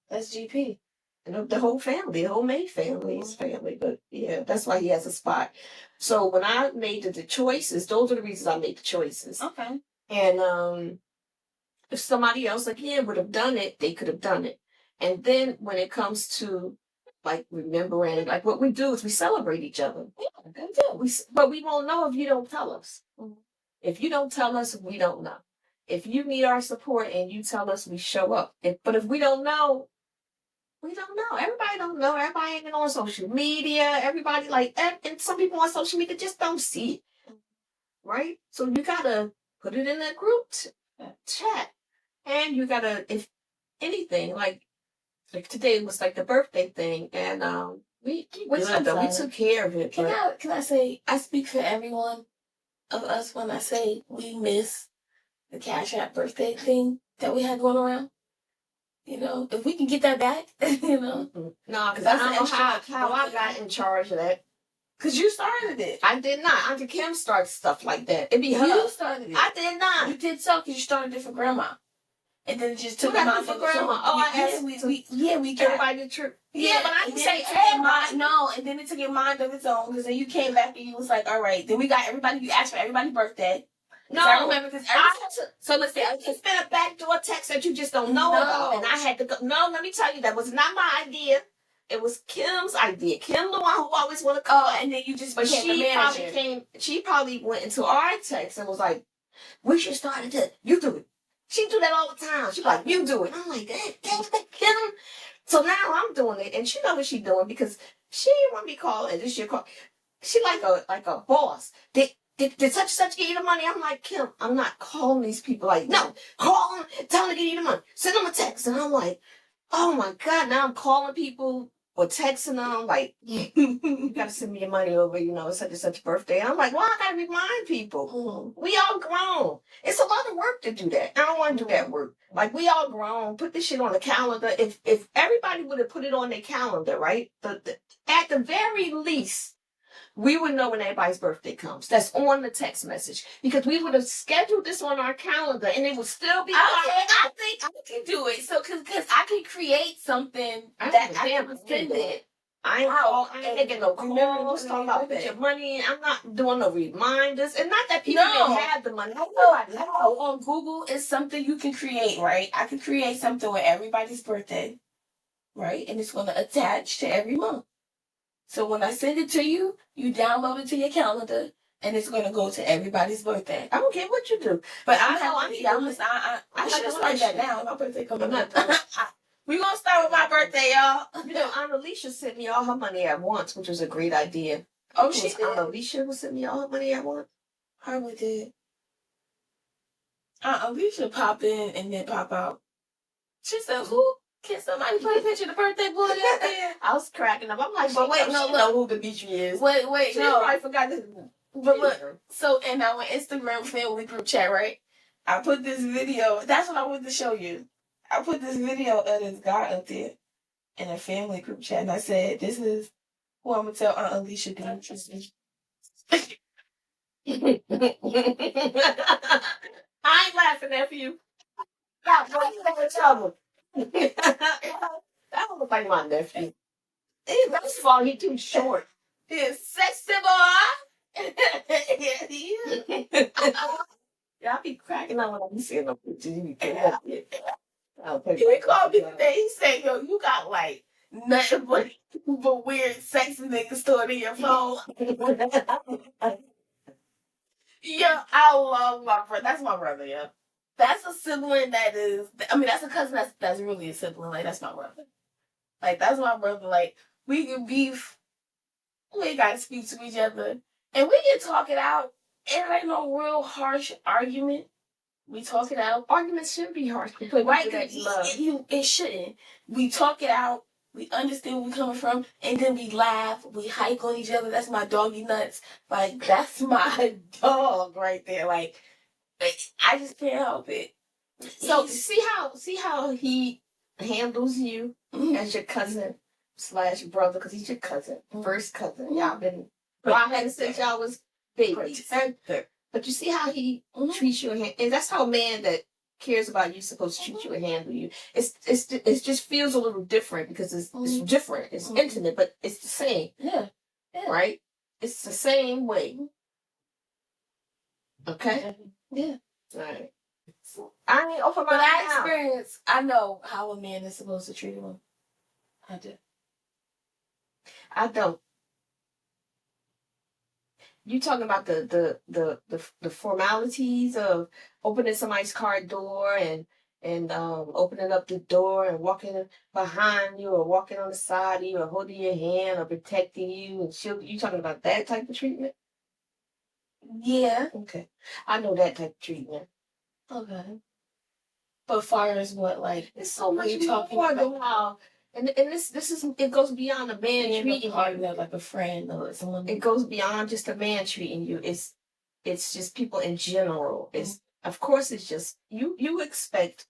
That's GP. And the whole family, the whole May family is family. But yeah, that's why he has a spot. So when I made the choices, those are the reasons I made the choices. Okay. And if somebody else again would have done it, they could have done it. And then when it comes to like remembering, like what we do is we celebrate each other. Yeah, but we won't know if you don't tell us. If you don't tell us, we don't know. If you need our support and you tell us, we show up. But if we don't know, we don't know. Everybody don't know. Everybody ain't on social media. Everybody and some people on social media just don't see it. Right? So you gotta put it in a group chat. And you gotta, if anything, like today was like the birthday thing, and we took care of it. Can I say, I speak for everyone of us when I say we miss the Cash App birthday thing that we had going around. You know, if we can get that back, you know. No, because I don't know how I got in charge of that. Because you started it. I did not. Auntie Kim starts stuff like that. It be her. You started it. I did not. You did so because you started it for Grandma. and then it just What took a happened mind for of grandma? Oh, I asked we got everybody to trip. yeah, but I and didn't then say it took your mind. everybody. No, and then it took your mind of its own because then you came back and you was like, all right. Then we got everybody. You asked for everybody's birthday. No, I remember because so let's say it's been a backdoor text that you just don't know about, and I had to go. No, let me tell you, that was not my idea. It was Kim's idea. Kim, the one who always want to come. Oh, and then you just but became the she manager. probably came. She probably went into our text and was like, "We should start it. You do it." She do that all the time. She like, "You do it." I'm like, "Damn, Kim." So now I'm doing it, and she know what she doing because she didn't want me calling. This year call. She like a boss. Did such and such get you the money? I'm like, Kim, I'm not calling these people. Like, no, call them, tell them to get you the money. Send them a text. And I'm like, oh my God, now I'm calling people or texting them. Like, you got to send me your money over, it's such and such birthday. And I'm like, well, I got to remind people. We all grown. It's a lot of work to do that. I don't want to do that work. Like, we all grown. Put this shit on the calendar. If everybody would have put it on their calendar, right? At the very least, we would know when everybody's birthday comes. That's on the text message. Because we would have scheduled this on our calendar and it would still be I think I can do it. So, because I can create something that I can send it. I ain't making no calls, talking about put your money in. I'm not doing no reminders. And not that people didn't have the money. On Google, it's something you can create, right? I can create something with everybody's birthday, right? And it's going to attach to every month. So when I send it to you, you download it to your calendar, and it's going to go to everybody's birthday. I don't care what you do. But I should start that now. My birthday coming up. We're going to start with my birthday, y'all. Aunt Alicia sent me all her money at once, which was a great idea. Oh, she did? Aunt Alicia who sent me all her money at once? Probably did. Aunt Alicia pop in and then pop out. She said, who? Can somebody put a picture of the birthday boy out there? I was cracking up. I'm like, but wait, no, look. Know who Demetri is. Wait, she no. probably forgot this. But look, so in our Instagram family group chat, right? I put this video. That's what I wanted to show you. I put this video of this guy up there in a family group chat, and I said, this is who I'm going to tell Aunt Alicia to interest me. I ain't laughing at you. God, bro, you in trouble. That don't look like my nephew. That's why he too short. He's sexy boy. Yeah, I be cracking up when I be seeing them pictures. He called me today. He said, yo, you got like nothing but weird sexy niggas stored in your phone. Yeah, I love my brother. That's my brother, yeah. That's a sibling that's a cousin that's really a sibling. Like, that's my brother. Like, that's my brother. Like, we can beef. We ain't gotta speak to each other. And we can talk it out. It ain't no real harsh argument. We talk it out. Arguments shouldn't be harsh. Right? It shouldn't. We talk it out. We understand where we're coming from. And then we laugh. We hike on each other. That's my doggy nuts. Like, that's my dog right there. Like, I just can't help it. So see how he handles you as your cousin / brother, because he's your cousin, first cousin. Y'all been riding since y'all was babies. But you see how he treats you and that's how a man that cares about you is supposed to treat you and handle you. It just feels a little different because it's different. It's intimate, but it's the same. Yeah. Right? It's the same way. Okay? Yeah. All right. I ain't open my But I mouth. experience, I know how a man is supposed to treat a woman. I do. I don't. You talking about the formalities of opening somebody's car door and opening up the door and walking behind you or walking on the side of you or holding your hand or protecting you and shielding you talking about that type of treatment? Yeah. Okay. I know that type of treatment. Okay. But far as what, like, it's so much talking about how and this is it goes beyond a man treating you like a friend or someone. It goes beyond just a man treating you. It's just people in general. It's of course it's just you expect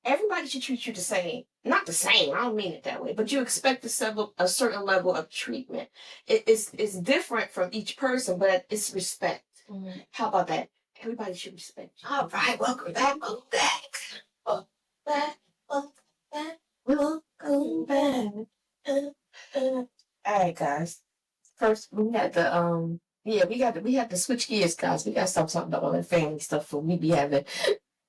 everybody should treat you the same. Not the same, I don't mean it that way, but you expect a certain level of treatment. It's different from each person, but it's respect. How about that? Everybody should respect you. All right, welcome back. back, welcome back. All right, guys. First, we had the yeah, we had to switch gears, guys. We got to stop talking about all that family stuff. For we be having,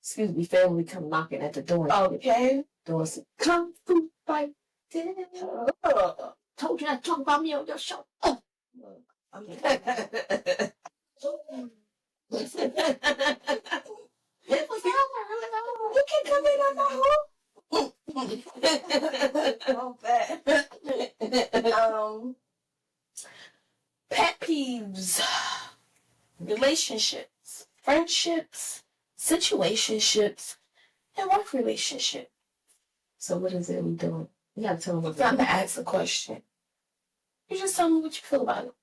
excuse me, family come knocking at the door. Okay. Doing some kung fu fight. Told you not to talk about me on your show. Look, I'm You can come in on my home. Oh, bad. Pet peeves, relationships, friendships, situationships, and work relationship. So what is it we doing? You gotta tell them It's time to ask a question. You just tell me what you feel about it.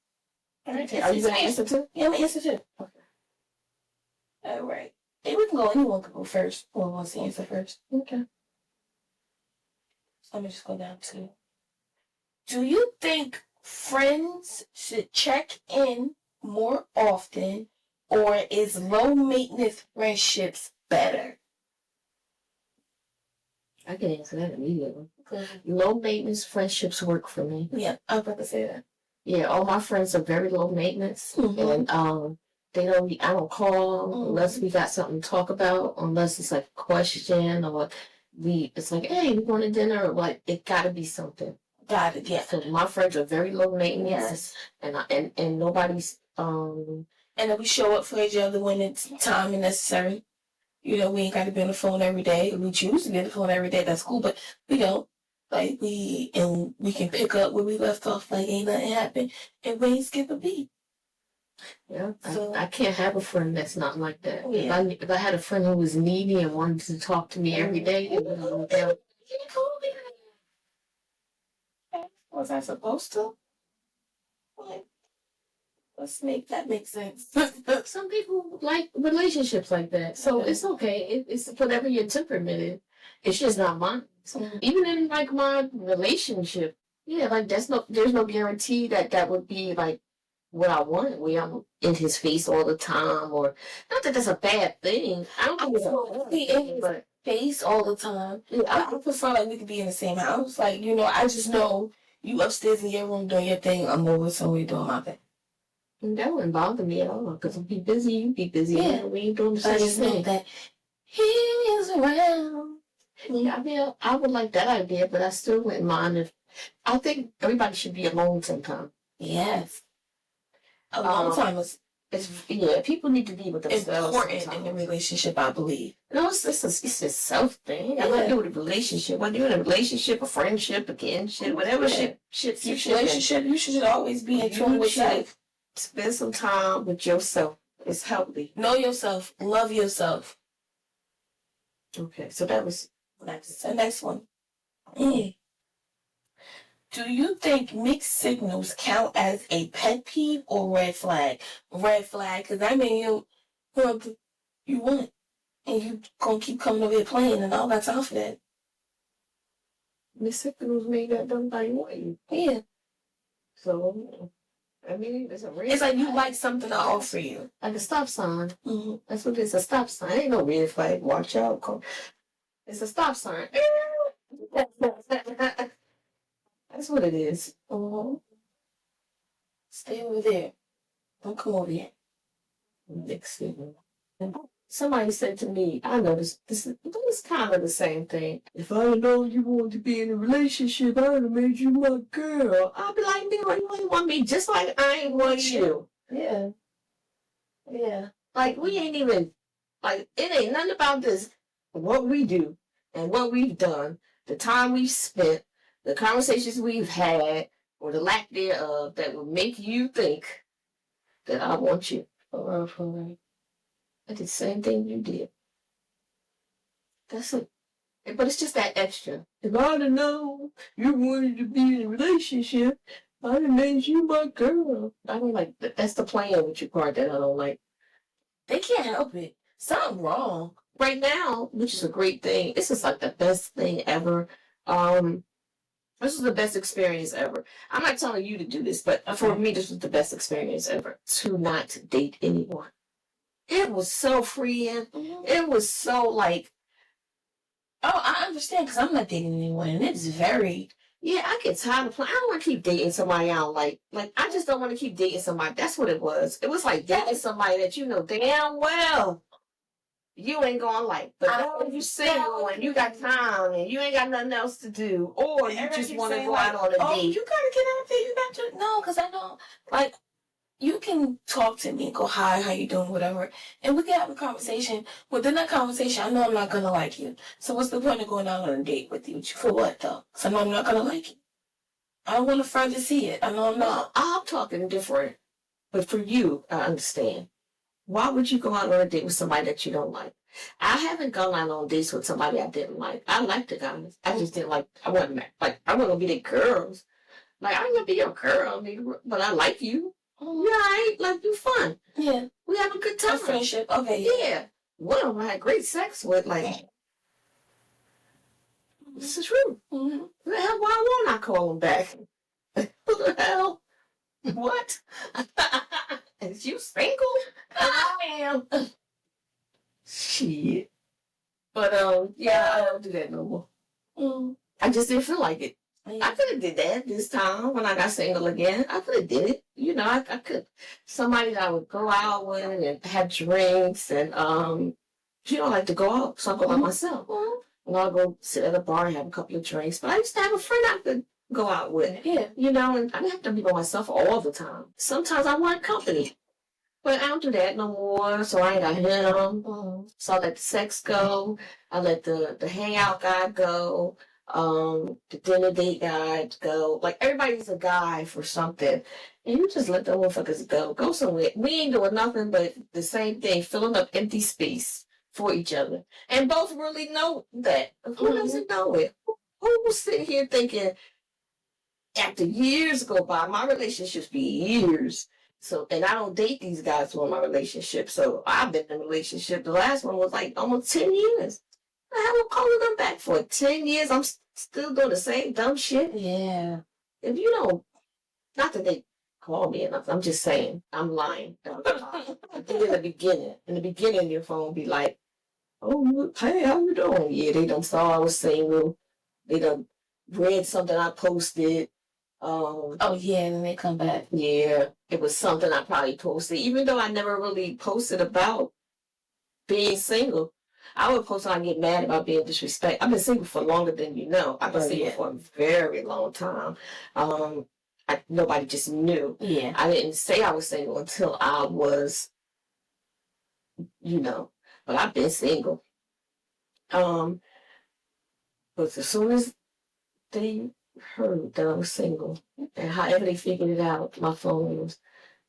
All right. Are you gonna answer too? Yeah, I'm gonna answer too. Okay. All right. Hey, we can go. Anyone can go first. Who wants to answer first? Okay. So let me just go down to. Do you think friends should check in more often, or is low maintenance friendships better? I can answer that immediately. Okay. Low maintenance friendships work for me. Yeah, I was about to say that. Yeah, all my friends are very low maintenance, Mhm. and they don't. I don't call unless we got something to talk about, unless it's like a question or it's like, hey, we going to dinner, or like it got to be something. Got it. Yeah. So my friends are very low maintenance, Yes. and nobody's And then we show up for each other when it's time and necessary. You know, we ain't got to be on the phone every day. We choose to be on the phone every day. That's cool, but we don't. Like we can pick up where we left off. Like ain't nothing happened, and we ain't skip a beat. Yeah, So I can't have a friend that's not like that. Yeah. If I had a friend who was needy and wanted to talk to me every day, it would work out. Was I supposed to? Like, let's make that make sense. Some people like relationships like that, so it's okay. It's whatever your temperament is. It's just not mine. So even in like my relationship, yeah, like there's no guarantee that that would be like what I want. Where I'm in his face all the time, or not that that's a bad thing. I don't think it's a bad thing, but Face all the time. yeah, I prefer like we could be in the same house. Like, you know, I just know you upstairs in your room doing your thing. I'm over somewhere doing my thing. that wouldn't bother me at all. Because if you be busy, you be busy. Yeah. We ain't doing the I same just know thing. that he is around. Yeah, I mean, I would like that idea, but I still wouldn't mind if. I think everybody should be alone sometime. Yes. A long time is Yeah, people need to be with themselves important sometimes. in a relationship, I believe. No, it's a self thing. I'm not doing a relationship. Whether you're in a relationship, a friendship, a kinship, whatever shit you should. Relationship, you should always be in tune with yourself. Spend some time with yourself. It's healthy. Know yourself. Love yourself. Okay, so that was Next. The next one. Do you think mixed signals count as a pet peeve or red flag? Red flag, because I mean you want, and you gonna keep coming over here playing, and all got time for that. Miss Signals made that done by you. Yeah. So I mean, it's a red. It's like you like something to offer you. Like a stop sign. Mm-hmm. That's what it is. A stop sign. Ain't no red flag. Watch out. It's a stop sign. That's what it is. Stay over there. Don't come over here. Mixed signal. Somebody said to me, I know this is kind of the same thing. If I had known you wanted to be in a relationship, I would have made you my girl. I'd be like, nigga, you ain't want me just like I ain't want you. Yeah. Yeah. Like, we ain't even, like, it ain't nothing about this. What we do and what we've done, the time we've spent, the conversations we've had, or the lack thereof, that would make you think that I want you. For real. I did the same thing you did. That's it. But it's just that extra. If I'd have known you wanted to be in a relationship, I'd have made you my girl. I don't like that. That's the playing with your part that I don't like. They can't help it. Something wrong. Right now, which is a great thing. This is like the best thing ever. This is the best experience ever. I'm not telling you to do this, but for me, this was the best experience ever. To not date anyone. It was so freeing. It was so like, Oh, I understand because I'm not dating anyone, and it's very. Yeah, I get tired of playing. I don't want to keep dating somebody I don't like. Like, I just don't want to keep dating somebody. That's what it was. It was like dating somebody that you know damn well you ain't gonna like. But now you single and you got time and you ain't got nothing else to do, or you just want to go out on a date. You gotta get out there. You got to no, because I know, like, you can talk to me and go, hi, how you doing, whatever, and we can have a conversation. Within that conversation, I know I'm not gonna like you. So what's the point of going out on a date with you? For what, though? Because I know I'm not gonna like you. I don't want to further see it. I know I'm not. I'm talking different, but for you, I understand. Why would you go out on a date with somebody that you don't like? I haven't gone out on dates with somebody I didn't like. I liked the guys. I just didn't like. I wasn't like. I wasn't gonna be the girls. Like, I'm gonna be your girl, nigga, but I like you. Yeah, I ain't like you fun. Yeah. We have a good time. A friendship. Okay. Yeah. One of them I had great sex with. Like, this is true. Mm-hmm. Who the hell, why won't I call him back? Who the hell? What? Is you single? I am. Shit. But, yeah, I don't do that no more. I just didn't feel like it. I could have did that this time when I got single again. I could have did it. You know, I could. Somebody that I would go out with and have drinks and, you know, I like to go out. So I go by myself. And I'll go sit at a bar and have a couple of drinks. But I used to have a friend I could go out with. Yeah. You know, and I didn't have to be by myself all the time. Sometimes I want company. But I don't do that no more, so I ain't got him. So I let the sex go. I let the hangout guy go. The dinner date guy go. Like, everybody's a guy for something. And you just let the motherfuckers go. Go somewhere. We ain't doing nothing but the same thing, filling up empty space for each other. And both really know that. Who doesn't know it? Who was sitting here thinking, after years go by, my relationships be years. So, and I don't date these guys who are in my relationship. So I've been in a relationship. The last one was like almost 10 years. I haven't called them back for 10 years. I'm still doing the same dumb shit. Yeah. If you don't, not that they call me enough. I'm just saying, I'm lying. In the beginning, your phone be like, oh, hey, how you doing? Yeah, they done saw I was single. They done read something I posted. Oh yeah, and then they come back. Yeah, it was something I probably posted, even though I never really posted about being single. I would post and I get mad about being disrespected. I've been single for longer than you know. I've been single for a very long time. Nobody just knew. Yeah, I didn't say I was single until I was, you know. But I've been single. But as soon as they heard that I was single, and however they figured it out, my phone was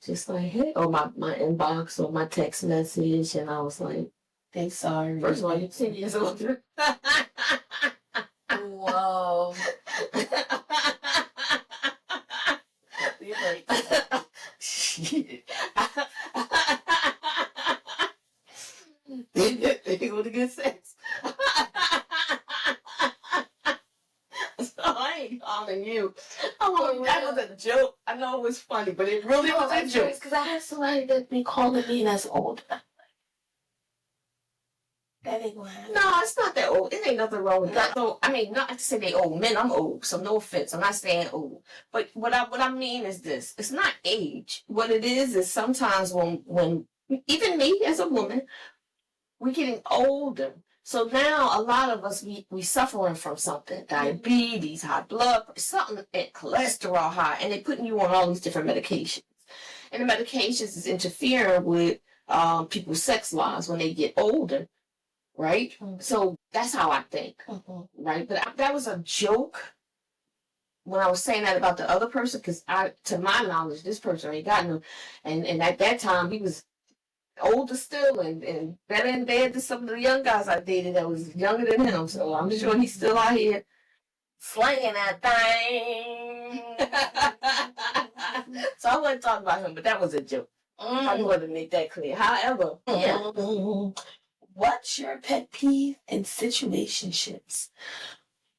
just like, hey, or my inbox or my text message, and I was like, they sorry. First of all, you're 10 years older. Whoa. You're like, shit. They want to get sex. So I ain't calling you. That was a joke. I know it was funny, but it really was a joke. Because I had somebody that be calling me that's old. That ain't gonna happen. No, it's not that old. It ain't nothing wrong with that. So, I mean, not to say they old. Men, I'm old, so no offense. I'm not saying old. But what I mean is this. It's not age. What it is sometimes when even me as a woman, we're getting older. So now a lot of us, we suffering from something. Diabetes, high blood pressure, something, and cholesterol high. And they're putting you on all these different medications. And the medications is interfering with people's sex lives when they get older. Right? Mm-hmm. So that's how I think. Mm-hmm. Right? But that was a joke when I was saying that about the other person, because to my knowledge, this person ain't got no, and at that time he was older still and better in bed than some of the young guys I dated that was younger than him. So I'm sure he's still out here slanging that thing. So I wasn't talking about him, but that was a joke. I wanted to make that clear. However, yeah. What's your pet peeve in situationships?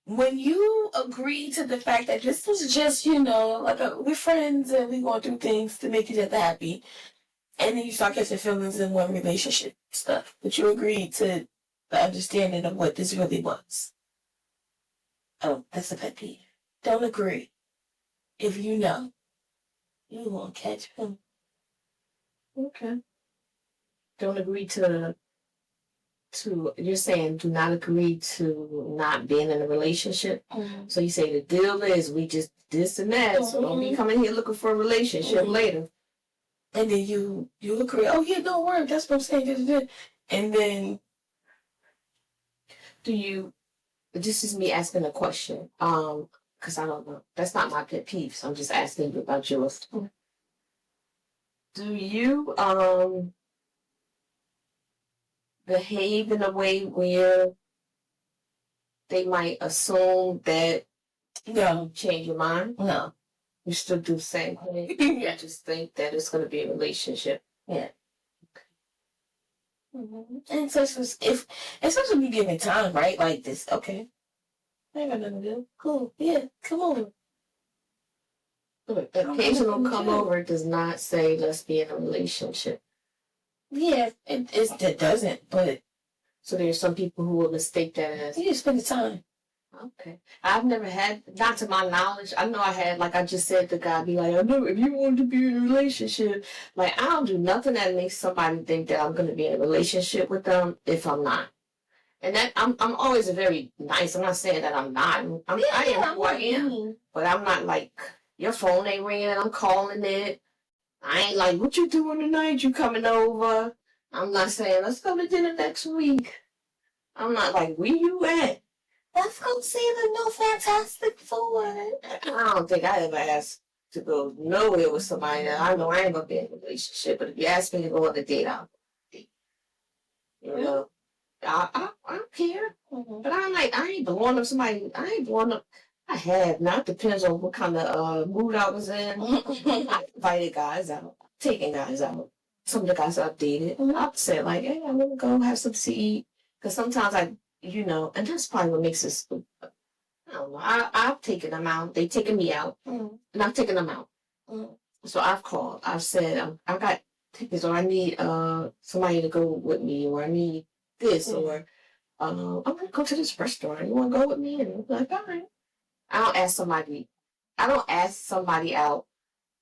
When you agree to the fact that this is just, like we're friends and we're going through things to make each other happy, and then you start catching feelings in one relationship stuff, but you agreed to the understanding of what this really was. Oh, that's a pet peeve. Don't agree. If you know, you won't catch him. Okay. Don't agree to you're saying do not agree to not being in a relationship. Mm-hmm. So you say the deal is we just this and that. So don't be coming here looking for a relationship later. And then you agree, oh yeah, don't worry, that's what I'm saying. And then Do you this is me asking a question. Because I don't know. That's not my pet peeve, so I'm just asking you about yours. Do you behave in a way where they might assume that no, change your mind? No. You still do the same thing? Yeah. You just think that it's going to be a relationship? Yeah. Mm-hmm. And so especially if you give it time, right? Like this, okay. I ain't got nothing to do. Cool. Yeah, come over. Look, occasional come over does not say let's be in a relationship. Yeah, it doesn't, but so there's some people who will mistake that as you just spend the time. Okay. I've never had, not to my knowledge, I know I had, like I just said, the guy be like, I know if you want to be in a relationship, like I don't do nothing that makes somebody think that I'm going to be in a relationship with them if I'm not. And that I'm always a very nice. I'm not saying that I'm not. I am who I am, but I'm not like your phone ain't ringing and I'm calling it. I ain't like, what you doing tonight? You coming over? I'm not saying let's go to dinner next week. I'm not like, where you at? Let's go see the new Fantastic Four. I don't think I ever asked to go nowhere with somebody that I know I ain't gonna be in a relationship. But if you ask me to go on a date, I'll go on a date. You know, I don't care. Mm-hmm. But I ain't blowing up somebody. I ain't blowing up. I have. Now it depends on what kind of mood I was in. I invited guys out, taking guys out. Some of the guys I've dated, I've said like, hey, I'm gonna go have something to eat. Because sometimes and that's probably what makes us. I don't know. I've taken them out. They've taken me out, and I've taken them out. So I've called. I've said I got tickets, or I need somebody to go with me, or I need this, or I'm gonna go to this restaurant. You want to go with me? And I'm like, all right. I don't ask somebody. I don't ask somebody out.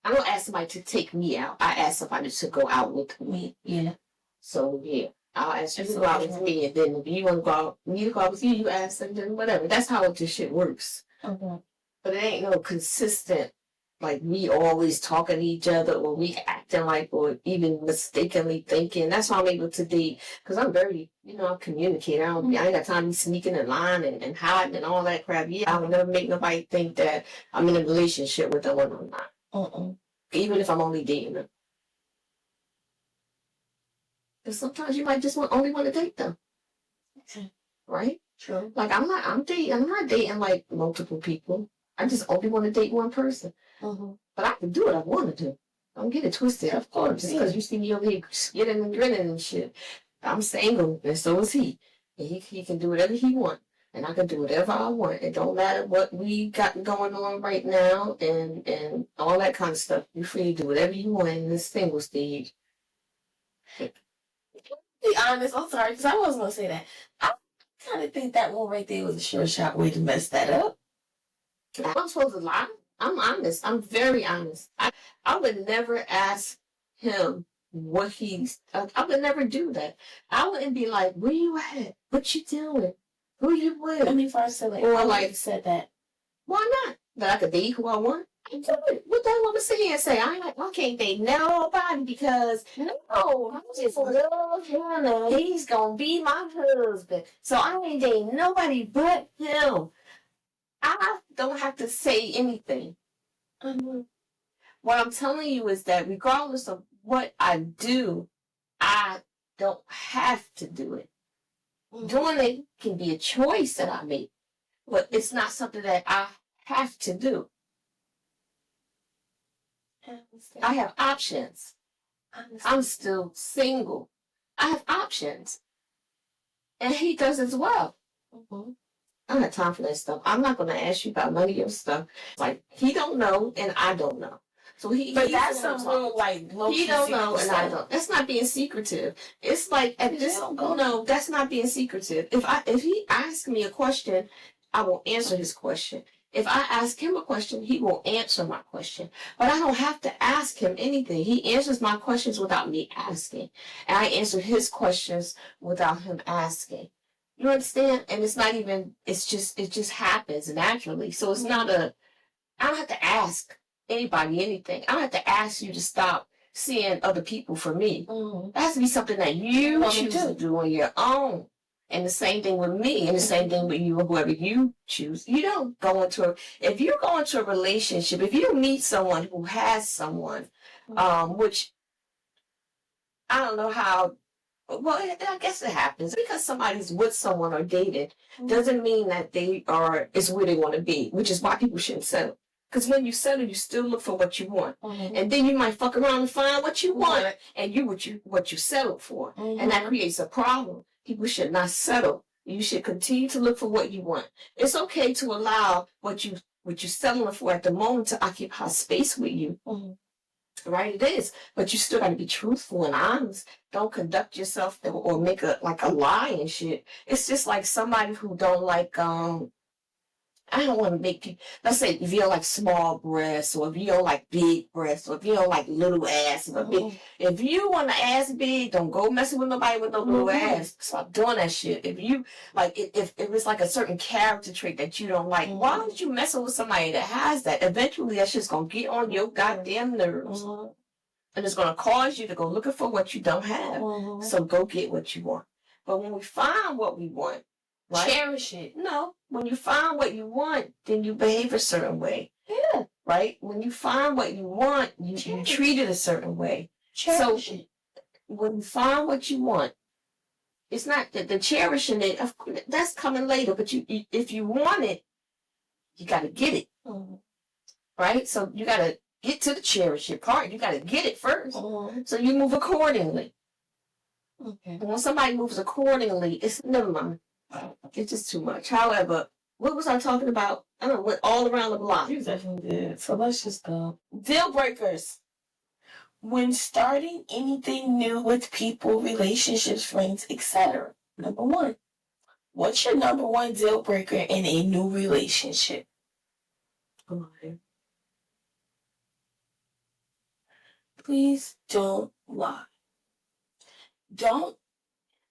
I don't ask somebody to take me out. I ask somebody to go out with me. Yeah. So yeah. I'll ask you to go out with me, and then if you want to go out, me to go out with you, you ask, and then whatever. That's how this shit works. Mm-hmm. But it ain't no consistent, like we always talking to each other, or we acting like, or even mistakenly thinking. That's why I'm able to date, because I'm very, I communicate. I ain't got time to be sneaking in line and hiding and all that crap. Yeah, I would never make nobody think that I'm in a relationship with them when I'm not. Even if I'm only dating them. Because sometimes you might just only want to date them. Okay. Right? True. Like I'm not dating like multiple people. I just only want to date one person. Mm-hmm. But I can do what I want to do. Don't get it twisted. Of course. Just because you see me over here skidding and grinning and shit. I'm single, and so is he. And he can do whatever he wants. And I can do whatever I want. It don't matter what we got going on right now and all that kind of stuff. You're free to do whatever you want in this single stage. Be honest, I'm sorry, because I wasn't going to say that. I kind of think that one right there was a sure shot way to mess that up. I'm supposed to lie? I'm honest. I'm very honest. I would never ask him what I would never do that. I wouldn't be like, where you at? What you doing? Who you with? I mean, if I said like, or like said that. Why not? That I could date who I want? I do it. What the hell I'm gonna sit here and say? I can't date nobody because no, I just love him and he's gonna be my husband. So I ain't dating nobody but him. I don't have to say anything. Mm-hmm. What I'm telling you is that regardless of what I do, I don't have to do it. Mm-hmm. Doing it can be a choice that I make, but it's not something that I have to do. I have options. I'm still single. I have options. And he does as well. Mm-hmm. I don't have time for that stuff. I'm not going to ask you about none of your stuff. Like, he don't know and I don't know. So he, But he's that's the one some real, like, low he don't know, and I don't. That's not being secretive. It's like at this. No, that's not being secretive. If he asks me a question, I will answer his question. If I ask him a question, he will answer my question. But I don't have to ask him anything. He answers my questions without me asking, and I answer his questions without him asking. You understand? And it's not even. It just happens naturally. So it's not a. I don't have to ask anybody anything. I don't have to ask you to stop seeing other people for me. Mm-hmm. That has to be something that you choose to do on your own. And the same thing with me, and the same thing with you or whoever you choose. You don't go into if you go into a relationship, if you meet someone who has someone, which I don't know how. Well, I guess it happens because somebody's with someone or dated doesn't mean that they are is where they want to be, which is why people shouldn't settle. Because when you settle, you still look for what you want, and then you might fuck around and find what you want, and what you settled for, and that creates a problem. People should not settle. You should continue to look for what you want. It's okay to allow what you're settling for at the moment to occupy space with you. Right, it is, but you still got to be truthful and honest. Don't conduct yourself or make a lie and shit. It's just like somebody who don't like I don't want to make people. Let's say if you don't like small breasts, or if you don't like big breasts, or if you don't like little ass, or big. If you want an ass big, don't go messing with nobody with no little ass. Stop doing that shit. If you like, if it's like a certain character trait that you don't like, why don't you messing with somebody that has that? Eventually, that shit's gonna get on your goddamn nerves, and it's gonna cause you to go looking for what you don't have. So go get what you want. But when we find what we want. Right? Cherish it. No. When you find what you want, then you behave a certain way. Yeah. Right? When you find what you want, you treat it a certain way. Cherish it. When you find what you want, it's not the cherishing it. Of course, that's coming later. But if you want it, you got to get it. Right? So you got to get to the cherish it part. You got to get it first. So you move accordingly. Okay. And when somebody moves accordingly, it's never mind. It's just too much. However, what was I talking about? I don't know, went all around the block. You definitely did. So let's just go. Deal breakers. When starting anything new with people, relationships, friends, etc. Number one. What's your number one deal breaker in a new relationship? Lie. Please don't lie.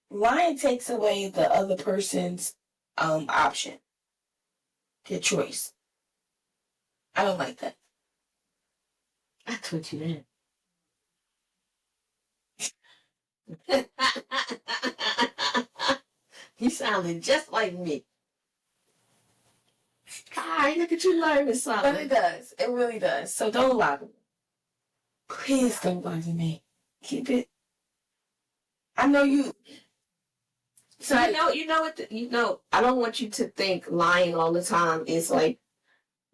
Lying takes away the other person's option, their choice. I don't like that. That's what you meant. You sounded just like me. Hi, look at you learning something. But it does. It really does. So don't lie to me. Please don't lie to me. Keep it. I know you. So I don't want you to think lying all the time is like,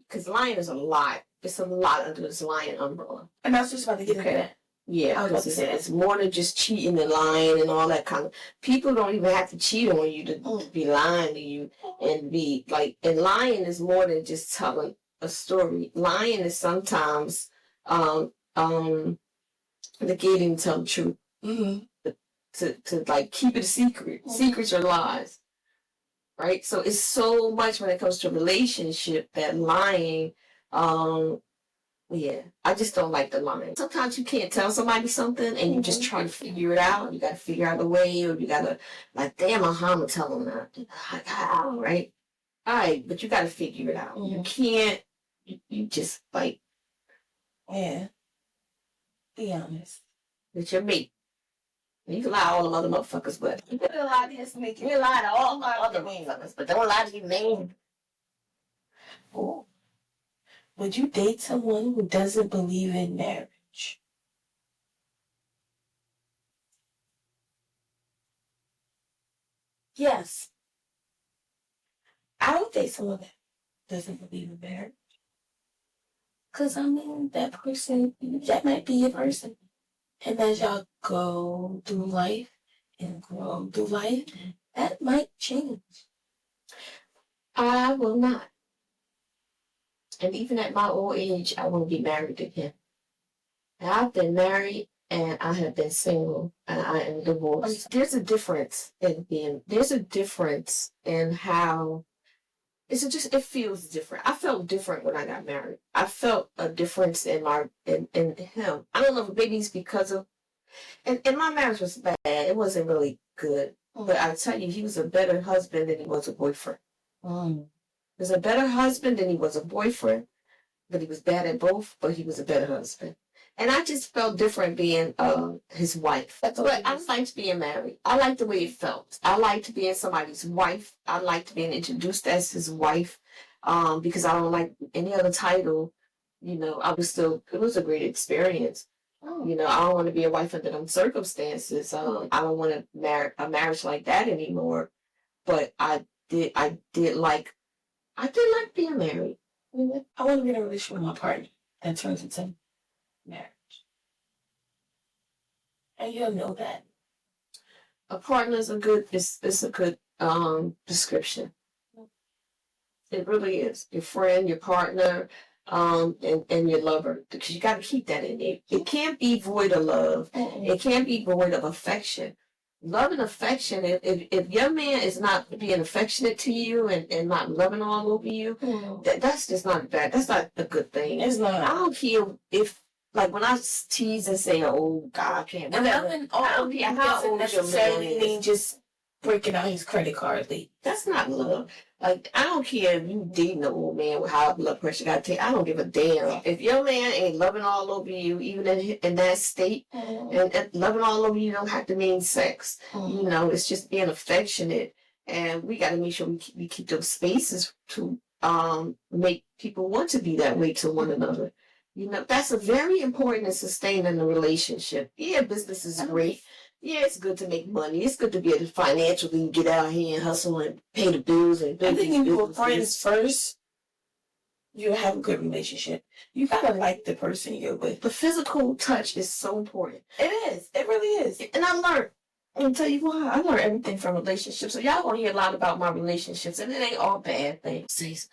because lying is a lot. It's a lot under this lying umbrella. And I was just about to get into that. Yeah, because it's more than just cheating and lying and all that kind of. People don't even have to cheat on you to be lying to you and be like. And lying is more than just telling a story. Lying is sometimes negating to tell the truth. To like keep it a secret. Secrets are lies. Right? So it's so much when it comes to a relationship that lying, yeah, I just don't like the lying. Sometimes you can't tell somebody something and you just try to figure it out. You got to figure out a way, or you got to, like, damn, I'm going to tell them that. Right? All right, but you got to figure it out. You can't, you just, like, yeah, be honest. With your mate. You can lie to all the other motherfuckers, but you can lie to this nigga. You can lie to all my other motherfuckers, but don't lie to your man. Oh. Would you date someone who doesn't believe in marriage? Yes. I would date someone that doesn't believe in marriage. Because, I mean, that person, that might be your person. And as y'all go through life and grow through life, that might change. I will not. And even at my old age, I won't be married to him. And I've been married and I have been single and I am divorced. There's a difference in how it feels different. I felt different when I got married. I felt a difference in him. I don't know if maybe it's because of and my marriage was bad. It wasn't really good. But I tell you, he was a better husband than he was a boyfriend. He was a better husband than he was a boyfriend, but he was bad at both, but he was a better husband. And I just felt different being his wife. But I liked being married. I liked the way it felt. I liked being somebody's wife. I liked being introduced as his wife because I don't like any other title. It was a great experience. I don't want to be a wife under them circumstances. I don't want to marry a marriage like that anymore. But I did like being married. I want to be in a relationship with my partner that turns into marriage. And you'll know that. A partner is a good description. It really is. Your friend, your partner, and your lover. Because you got to keep that in there. It can't be void of love. It can't be void of affection. Love and affection, if your man is not being affectionate to you and not loving all over you, that's just not bad. That's not a good thing. It's not. I don't care if, like, when I tease and say, oh, God, I can't. And loving all over you doesn't necessarily mean just breaking out his credit card late. That's not love. Like, I don't care if you dating an old man with high blood pressure. I don't give a damn. If your man ain't loving all over you, even in that state, and loving all over you don't have to mean sex. It's just being affectionate. And we got to make sure we keep those spaces to make people want to be that way to one another. That's a very important and sustaining a relationship. Yeah, business is great. Yeah, it's good to make money. It's good to be able to financially get out here and hustle and pay the bills. And I think if you were friends first, you'll have a good relationship. You gotta like the person you're with. The physical touch is so important. It is. It really is. And I learned. I'll tell you why. I learned everything from relationships. So y'all gonna hear a lot about my relationships, and it ain't all bad things.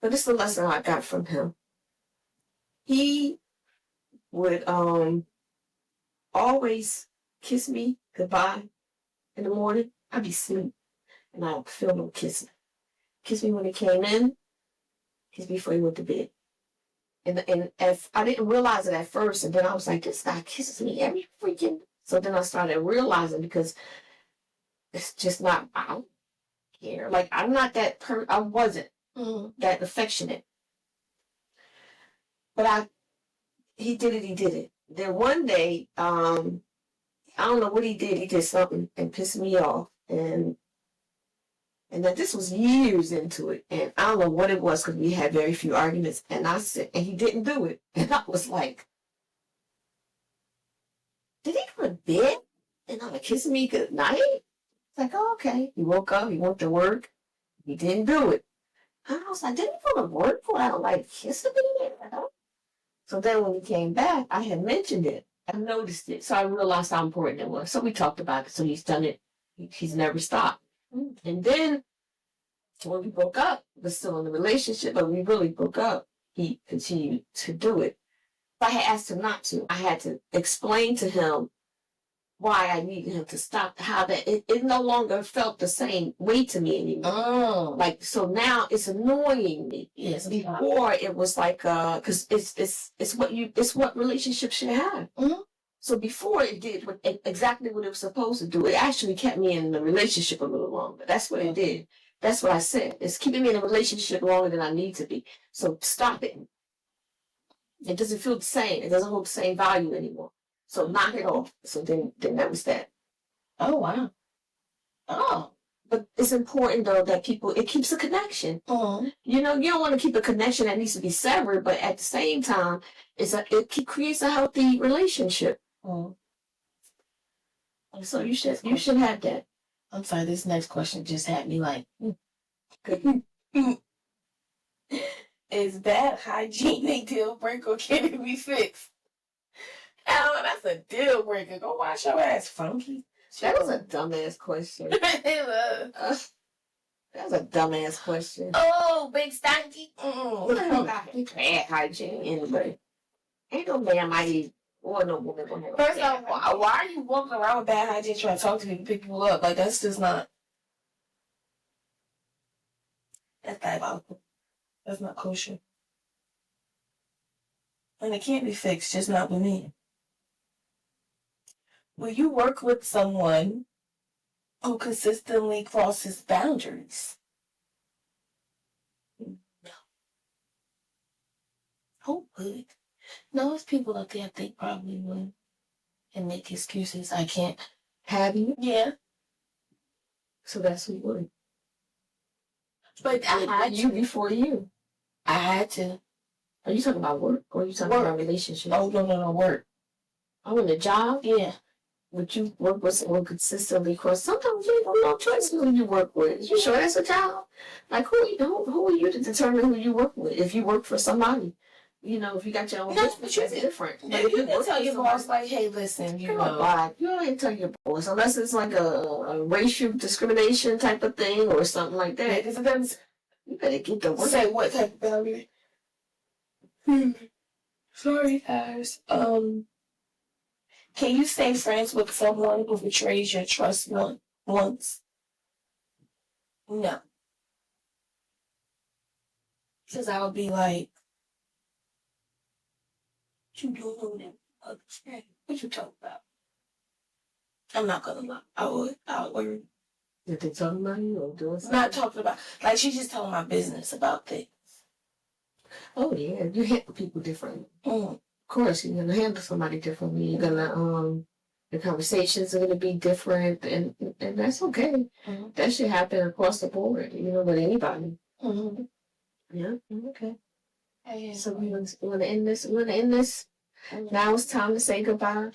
But it's the lesson I got from him. He would always kiss me goodbye in the morning. I'd be asleep and I would feel him kiss me. Kiss me when he came in, kiss me before he went to bed. And if I didn't realize it at first, and then I was like, this guy kisses me every freaking. So then I started realizing because it's just not, I don't care. Like, I'm not that I wasn't that affectionate. But he did it. Then one day, I don't know what he did. He did something and pissed me off. And that this was years into it. And I don't know what it was because we had very few arguments. And I said, and he didn't do it. And I was like, did he go to bed and not kiss me good night? It's like, oh, okay. He woke up. He went to work. He didn't do it. And I was like, didn't he go to work without like kissing me? So then when he came back, I had mentioned it. I noticed it. So I realized how important it was. So we talked about it. So he's done it. He's never stopped. And then when we broke up, we're still in the relationship, but we really broke up. He continued to do it. But I had asked him not to. I had to explain to him why I needed him to stop, how that it no longer felt the same way to me anymore. Like, so now it's annoying me. Yes. Before it was like, cause it's what relationships should have. So before it did exactly what it was supposed to do. It actually kept me in the relationship a little longer. That's what it did. That's what I said. It's keeping me in a relationship longer than I need to be. So stop it. It doesn't feel the same. It doesn't hold the same value anymore. So knock it off. So then that was that. Oh, wow. Oh. But it's important, though, that it keeps a connection. You don't want to keep a connection that needs to be severed, but at the same time, it creates a healthy relationship. So you should have that. I'm sorry, this next question just had me like, is bad hygiene a deal breaker or can it be fixed? Oh, that's a deal breaker. Go wash your ass, funky. That was a dumbass question. It was. That was a dumbass question. Oh, big stanky. Bad hygiene anyway. Ain't no man might eat or no woman gonna have. First off, why are you walking around with bad hygiene trying to talk to people, pick people up? Like, that's just not. That's diabolical. That's not kosher. And it can't be fixed, just not with me. Will you work with someone who consistently crosses boundaries? No. Who would? No, there's people out there I think probably would. And make excuses. I can't. Have you? Yeah. So that's who would. But I had you to. before you. I had to. Are you talking about work or are you talking about relationships? Oh, no, work. Oh, in the job? Yeah. Would you work with someone consistently? Because sometimes you have no choice who you work with. You sure that's a job? Like, who are you to determine who you work with? If you work for somebody, you know, if you got your own business, that's different. But if you can tell your boss, like, hey, listen, you know. You don't even tell your boss unless it's like a racial discrimination type of thing or something like that. Because sometimes you better get the work. Say what type of boundary? Sorry, guys. Can you stay friends with someone who betrays your trust once? No. Because I would be like, what you doing with them? What you talking about? I'm not gonna lie. I would. Did they talk about you or doing something? Not talking about, like, she's just telling my business about things. Oh yeah, you handle people differently. Mm. Of course, you're gonna handle somebody differently. You're gonna the conversations are gonna be different, and that's okay. Mm-hmm. That should happen across the board, you know, with anybody. Mm-hmm. Yeah. Okay. So we want to end this. We want to end this. Mm-hmm. Now it's time to say goodbye.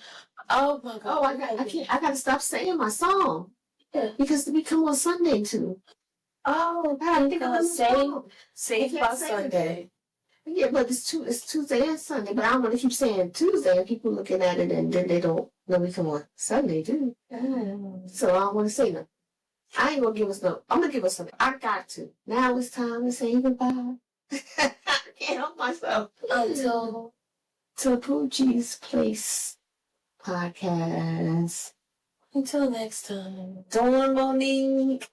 Oh my God! Oh, I gotta stop saying my song. Yeah. Because we come on Sunday too. Oh, I think I'm save by Sunday. Yeah, but it's Tuesday and Sunday. But I don't want to keep saying Tuesday and people looking at it and then they don't know we come on Sunday too. So I don't want to say nothing. I ain't gonna give us no. I'm gonna give us something. I got to. Now it's time to say goodbye. I can't help myself. Until Poochie's Place podcast. Until next time. Dawn, Monique,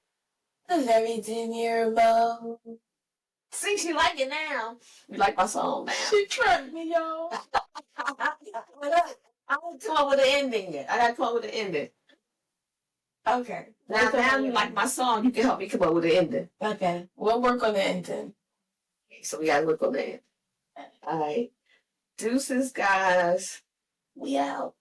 the very demure Mo. See, she like it now. You like my song now. She tricked me, y'all. I didn't come up with an ending yet. I gotta come up with an ending. Okay. Now you like my song. You can help me come up with an ending. Okay. We'll work on the ending. Okay, so we gotta work on the ending. All right. Deuces, guys. We out.